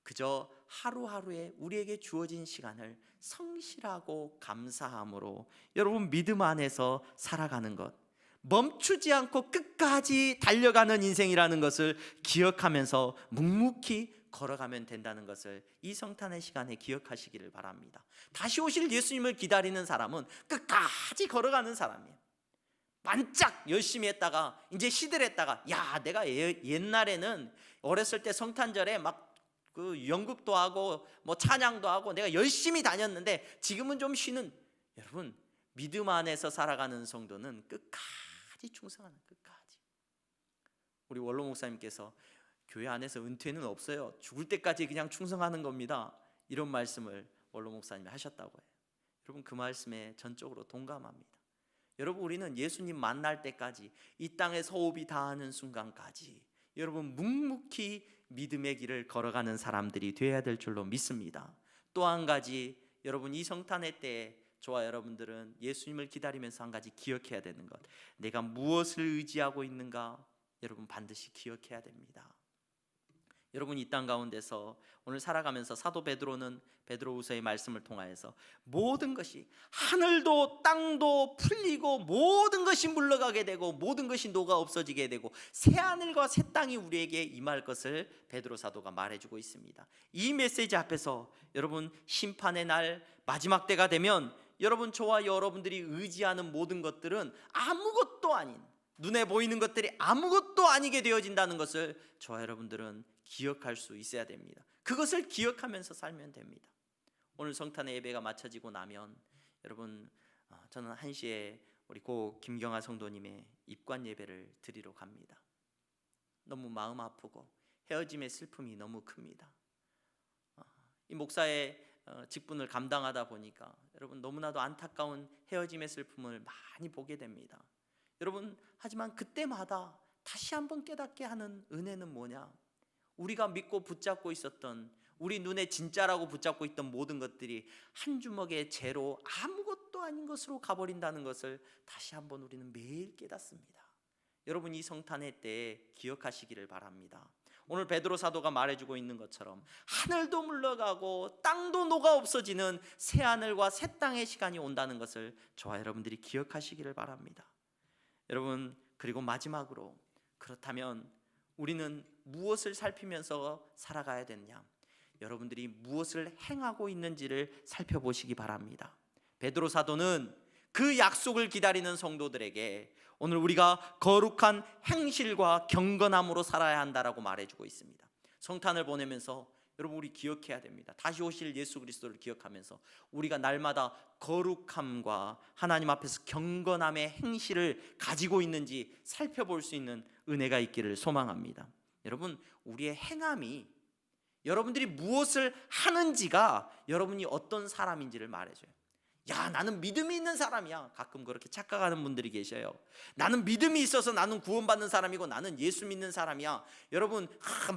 그저 하루하루에 우리에게 주어진 시간을 성실하고 감사함으로 여러분, 믿음 안에서 살아가는 것, 멈추지 않고 끝까지 달려가는 인생이라는 것을 기억하면서 묵묵히 걸어가면 된다는 것을 이 성탄의 시간에 기억하시기를 바랍니다. 다시 오실 예수님을 기다리는 사람은 끝까지 걸어가는 사람이에요. 반짝 열심히 했다가 이제 시들했다가, 야, 내가 옛날에는 어렸을 때 성탄절에 막 그 연극도 하고 뭐 찬양도 하고 내가 열심히 다녔는데 지금은 좀 쉬는. 여러분, 믿음 안에서 살아가는 성도는 끝까지 충성하는, 끝까지. 우리 원로 목사님께서 교회 안에서 은퇴는 없어요, 죽을 때까지 그냥 충성하는 겁니다, 이런 말씀을 원로 목사님이 하셨다고 해요. 여러분, 그 말씀에 전적으로 동감합니다. 여러분, 우리는 예수님 만날 때까지, 이 땅에서 호흡이 닿는 순간까지 여러분, 묵묵히 믿음의 길을 걸어가는 사람들이 되어야 될 줄로 믿습니다. 또 한 가지, 여러분, 이 성탄의 때에 저와 여러분들은 예수님을 기다리면서 한 가지 기억해야 되는 것, 내가 무엇을 의지하고 있는가, 여러분 반드시 기억해야 됩니다. 여러분, 이 땅 가운데서 오늘 살아가면서 사도 베드로는 베드로후서의 말씀을 통하여서 모든 것이, 하늘도 땅도 풀리고 모든 것이 물러가게 되고 모든 것이 녹아 없어지게 되고 새하늘과 새 땅이 우리에게 임할 것을 베드로 사도가 말해주고 있습니다. 이 메시지 앞에서 여러분, 심판의 날 마지막 때가 되면 여러분, 저와 여러분들이 의지하는 모든 것들은 아무것도 아닌, 눈에 보이는 것들이 아무것도 아니게 되어진다는 것을 저와 여러분들은 기억할 수 있어야 됩니다. 그것을 기억하면서 살면 됩니다. 오늘 성탄의 예배가 마쳐지고 나면 여러분, 저는 1시에 우리 고 김경아 성도님의 입관 예배를 드리러 갑니다. 너무 마음 아프고 헤어짐의 슬픔이 너무 큽니다. 이 목사의 직분을 감당하다 보니까 여러분, 너무나도 안타까운 헤어짐의 슬픔을 많이 보게 됩니다. 여러분, 하지만 그때마다 다시 한번 깨닫게 하는 은혜는 뭐냐? 우리가 믿고 붙잡고 있었던, 우리 눈에 진짜라고 붙잡고 있던 모든 것들이 한 주먹의 재로 아무것도 아닌 것으로 가버린다는 것을 다시 한번 우리는 매일 깨닫습니다. 여러분, 이 성탄의 때에 기억하시기를 바랍니다. 오늘 베드로 사도가 말해주고 있는 것처럼 하늘도 물러가고 땅도 녹아 없어지는 새 하늘과 새 땅의 시간이 온다는 것을 저와 여러분들이 기억하시기를 바랍니다. 여러분, 그리고 마지막으로, 그렇다면 우리는 무엇을 살피면서 살아가야 되느냐? 여러분들이 무엇을 행하고 있는지를 살펴보시기 바랍니다. 베드로 사도는 그 약속을 기다리는 성도들에게 오늘 우리가 거룩한 행실과 경건함으로 살아야 한다라고 말해주고 있습니다. 성탄을 보내면서 여러분, 우리 기억해야 됩니다. 다시 오실 예수 그리스도를 기억하면서 우리가 날마다 거룩함과 하나님 앞에서 경건함의 행실을 가지고 있는지 살펴볼 수 있는 은혜가 있기를 소망합니다. 여러분, 우리의 행함이, 여러분들이 무엇을 하는지가 여러분이 어떤 사람인지를 말해줘요. 야, 나는 믿음이 있는 사람이야. 가끔 그렇게 착각하는 분들이 계셔요. 나는 믿음이 있어서 나는 구원받는 사람이고 나는 예수 믿는 사람이야. 여러분,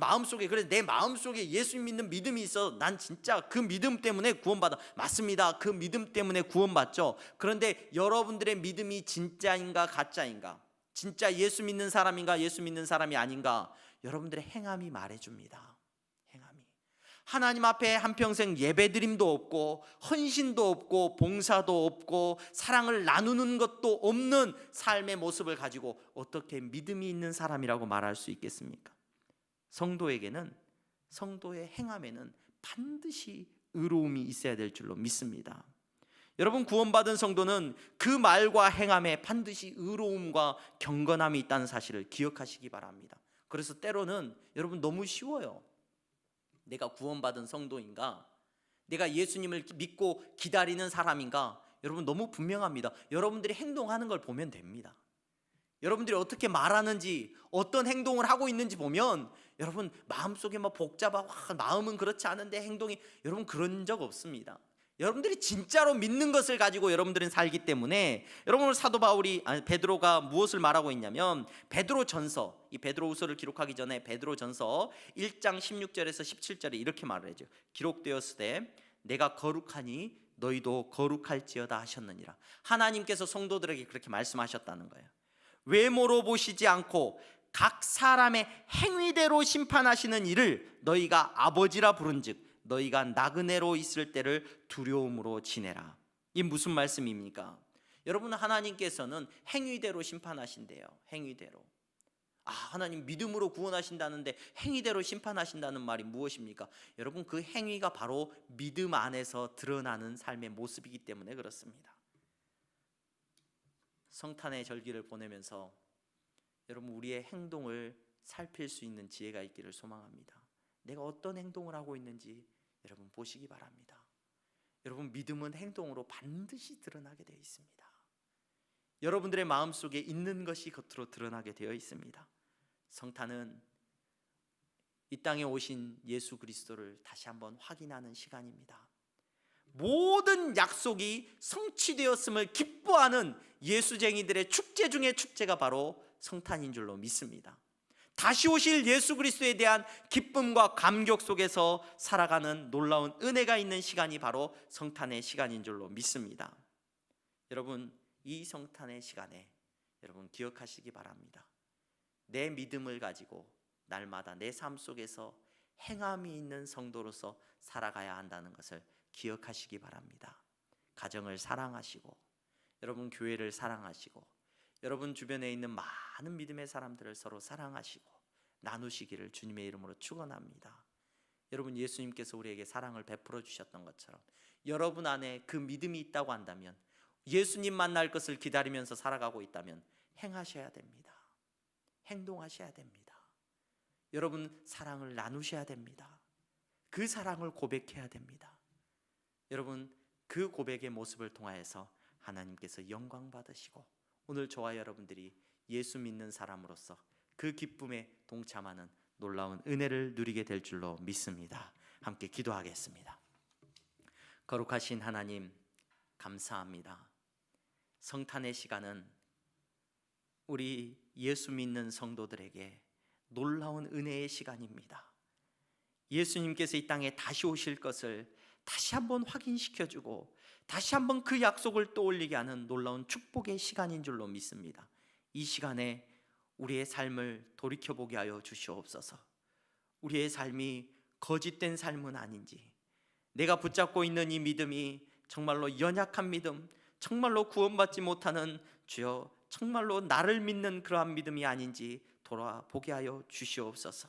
마음속에, 그래 내 마음속에 예수 믿는 믿음이 있어. 난 진짜 그 믿음 때문에 구원받아. 맞습니다. 그 믿음 때문에 구원받죠. 그런데 여러분들의 믿음이 진짜인가 가짜인가, 진짜 예수 믿는 사람인가 예수 믿는 사람이 아닌가, 여러분들의 행함이 말해줍니다. 하나님 앞에 한평생 예배드림도 없고 헌신도 없고 봉사도 없고 사랑을 나누는 것도 없는 삶의 모습을 가지고 어떻게 믿음이 있는 사람이라고 말할 수 있겠습니까? 성도에게는, 성도의 행함에는 반드시 의로움이 있어야 될 줄로 믿습니다. 여러분, 구원받은 성도는 그 말과 행함에 반드시 의로움과 경건함이 있다는 사실을 기억하시기 바랍니다. 그래서 때로는 여러분 너무 쉬워요. 내가 구원받은 성도인가? 내가 예수님을 믿고 기다리는 사람인가? 여러분 너무 분명합니다. 여러분들이 행동하는 걸 보면 됩니다. 여러분들이 어떻게 말하는지, 어떤 행동을 하고 있는지 보면 여러분 마음속에 막 복잡하고 마음은 그렇지 않은데 행동이, 여러분 그런 적 없습니다. 여러분들이 진짜로 믿는 것을 가지고 여러분들은 살기 때문에, 여러분 오늘 사도 바울이, 베드로가 무엇을 말하고 있냐면, 베드로전서, 이 베드로후서를 기록하기 전에 베드로전서 1장 16절에서 17절에 이렇게 말을 해줘. 기록되었으되 내가 거룩하니 너희도 거룩할지어다 하셨느니라. 하나님께서 성도들에게 그렇게 말씀하셨다는 거예요. 외모로 보시지 않고 각 사람의 행위대로 심판하시는 이를 너희가 아버지라 부른즉 너희가 나그네로 있을 때를 두려움으로 지내라. 이 무슨 말씀입니까? 여러분, 하나님께서는 행위대로 심판하신대요. 행위대로. 하나님 믿음으로 구원하신다는데 행위대로 심판하신다는 말이 무엇입니까? 여러분, 그 행위가 바로 믿음 안에서 드러나는 삶의 모습이기 때문에 그렇습니다. 성탄의 절기를 보내면서 여러분 우리의 행동을 살필 수 있는 지혜가 있기를 소망합니다. 내가 어떤 행동을 하고 있는지 여러분 보시기 바랍니다. 여러분, 믿음은 행동으로 반드시 드러나게 되어 있습니다. 여러분들의 마음속에 있는 것이 겉으로 드러나게 되어 있습니다. 성탄은 이 땅에 오신 예수 그리스도를 다시 한번 확인하는 시간입니다. 모든 약속이 성취되었음을 기뻐하는 예수쟁이들의 축제 중의 축제가 바로 성탄인 줄로 믿습니다. 다시 오실 예수 그리스도에 대한 기쁨과 감격 속에서 살아가는 놀라운 은혜가 있는 시간이 바로 성탄의 시간인 줄로 믿습니다. 여러분, 이 성탄의 시간에 여러분 기억하시기 바랍니다. 내 믿음을 가지고 날마다 내 삶 속에서 행함이 있는 성도로서 살아가야 한다는 것을 기억하시기 바랍니다. 가정을 사랑하시고, 여러분 교회를 사랑하시고, 여러분 주변에 있는 많은 믿음의 사람들을 서로 사랑하시고 나누시기를 주님의 이름으로 축원합니다. 여러분, 예수님께서 우리에게 사랑을 베풀어 주셨던 것처럼 여러분 안에 그 믿음이 있다고 한다면, 예수님 만날 것을 기다리면서 살아가고 있다면 행하셔야 됩니다. 행동하셔야 됩니다. 여러분, 사랑을 나누셔야 됩니다. 그 사랑을 고백해야 됩니다. 여러분, 그 고백의 모습을 통하여서 하나님께서 영광 받으시고 오늘 저와 여러분들이 예수 믿는 사람으로서 그 기쁨에 동참하는 놀라운 은혜를 누리게 될 줄로 믿습니다. 함께 기도하겠습니다. 거룩하신 하나님, 감사합니다. 성탄의 시간은 우리 예수 믿는 성도들에게 놀라운 은혜의 시간입니다. 예수님께서 이 땅에 다시 오실 것을 다시 한번 확인시켜주고 다시 한번 그 약속을 떠올리게 하는 놀라운 축복의 시간인 줄로 믿습니다. 이 시간에 우리의 삶을 돌이켜보게 하여 주시옵소서. 우리의 삶이 거짓된 삶은 아닌지, 내가 붙잡고 있는 이 믿음이 정말로 연약한 믿음, 정말로 구원받지 못하는, 주여 정말로 나를 믿는 그러한 믿음이 아닌지 돌아보게 하여 주시옵소서.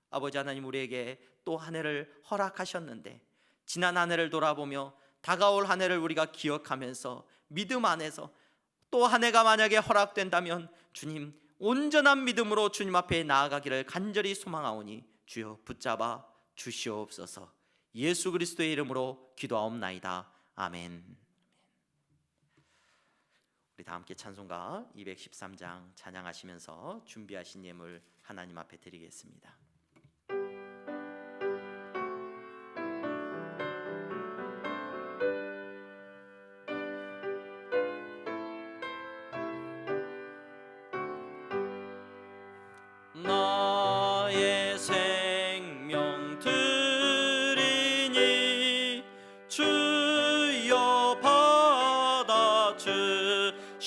아버지 하나님, 우리에게 또 한 해를 허락하셨는데 지난 한 해를 돌아보며 다가올 한 해를 우리가 기억하면서 믿음 안에서 또 한 해가 만약에 허락된다면 주님, 온전한 믿음으로 주님 앞에 나아가기를 간절히 소망하오니 주여 붙잡아 주시옵소서. 예수 그리스도의 이름으로 기도하옵나이다. 아멘. 우리 다 함께 찬송가 213장 찬양하시면서 준비하신 예물 하나님 앞에 드리겠습니다.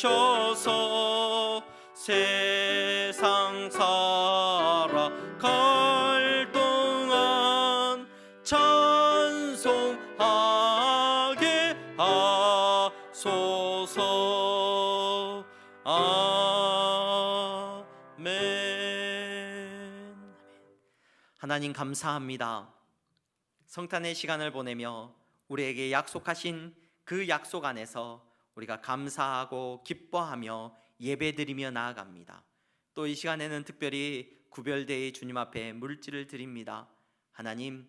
주셔서 세상 살아갈 동안 찬송하게 하소서. 아멘. 하나님 감사합니다. 성탄의 시간을 보내며 우리에게 약속하신 그 약속 안에서 우리가 감사하고 기뻐하며 예배드리며 나아갑니다. 또 이 시간에는 특별히 구별되이 주님 앞에 물질을 드립니다. 하나님,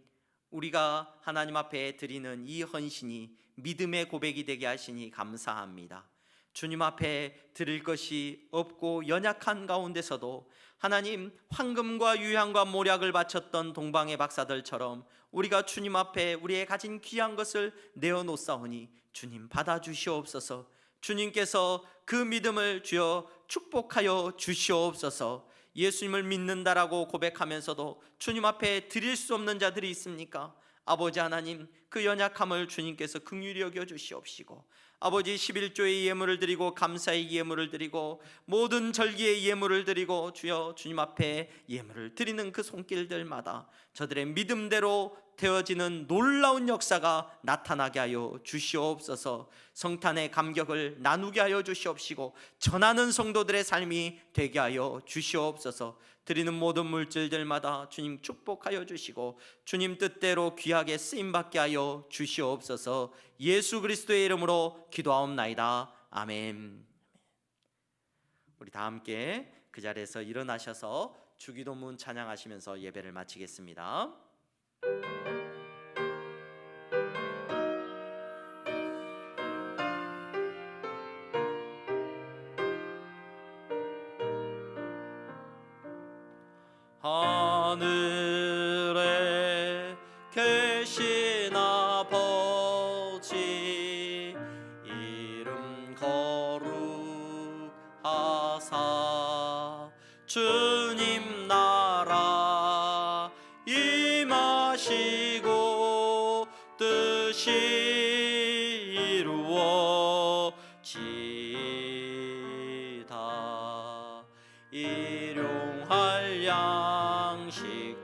우리가 하나님 앞에 드리는 이 헌신이 믿음의 고백이 되게 하시니 감사합니다. 주님 앞에 드릴 것이 없고 연약한 가운데서도 하나님, 황금과 유향과 모략을 바쳤던 동방의 박사들처럼 우리가 주님 앞에 우리의 가진 귀한 것을 내어놓사오니 주님 받아주시옵소서. 주님께서 그 믿음을 주여 축복하여 주시옵소서. 예수님을 믿는다라고 고백하면서도 주님 앞에 드릴 수 없는 자들이 있습니까? 아버지 하나님, 그 연약함을 주님께서 긍휼히 여겨 주시옵시고, 아버지 11조의 예물을 드리고 감사의 예물을 드리고 모든 절기의 예물을 드리고 주여 주님 앞에 예물을 드리는 그 손길들마다 저들의 믿음대로 되어지는 놀라운 역사가 나타나게 하여 주시옵소서. 성탄의 감격을 나누게 하여 주시옵시고 전하는 성도들의 삶이 되게 하여 주시옵소서. 드리는 모든 물질들마다 주님 축복하여 주시고 주님 뜻대로 귀하게 쓰임받게 하여 주시옵소서. 예수 그리스도의 이름으로 기도하옵나이다. 아멘. 우리 다 함께 그 자리에서 일어나셔서 주기도문 찬양하시면서 예배를 마치겠습니다. 하늘에 계신 아버지 이름 거룩하사 주님 나라 임하시고 뜻이 이루어지다. 일용할 양식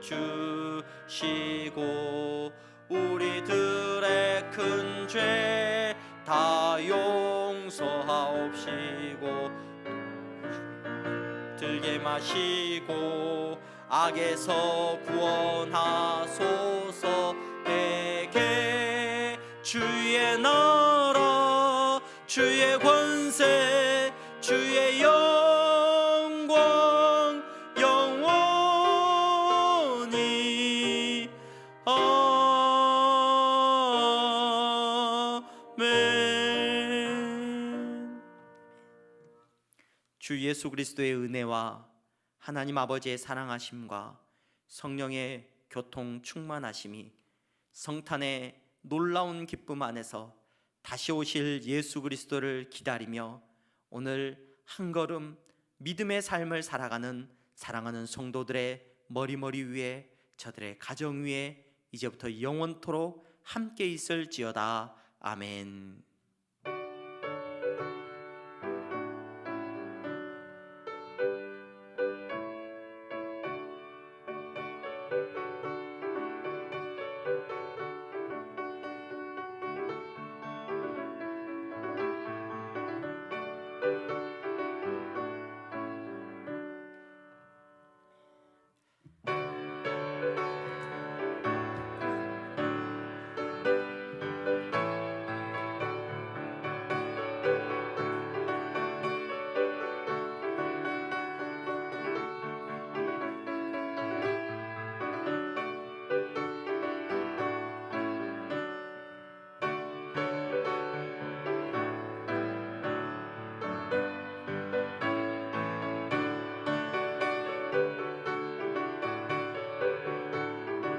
주시고 우리들의 큰 죄 다 용서하옵시고 들게 마시고 악에서 구원하소서. 에게 주의 나라 주의 권세 주의 영광 영원히 아멘. 주 예수 그리스도의 은혜와 하나님 아버지의 사랑하심과 성령의 교통 충만하심이 성탄의 놀라운 기쁨 안에서 다시 오실 예수 그리스도를 기다리며 오늘 한 걸음 믿음의 삶을 살아가는 사랑하는 성도들의 머리 위에 저들의 가정 위에 이제부터 영원토록 함께 있을지어다. 아멘.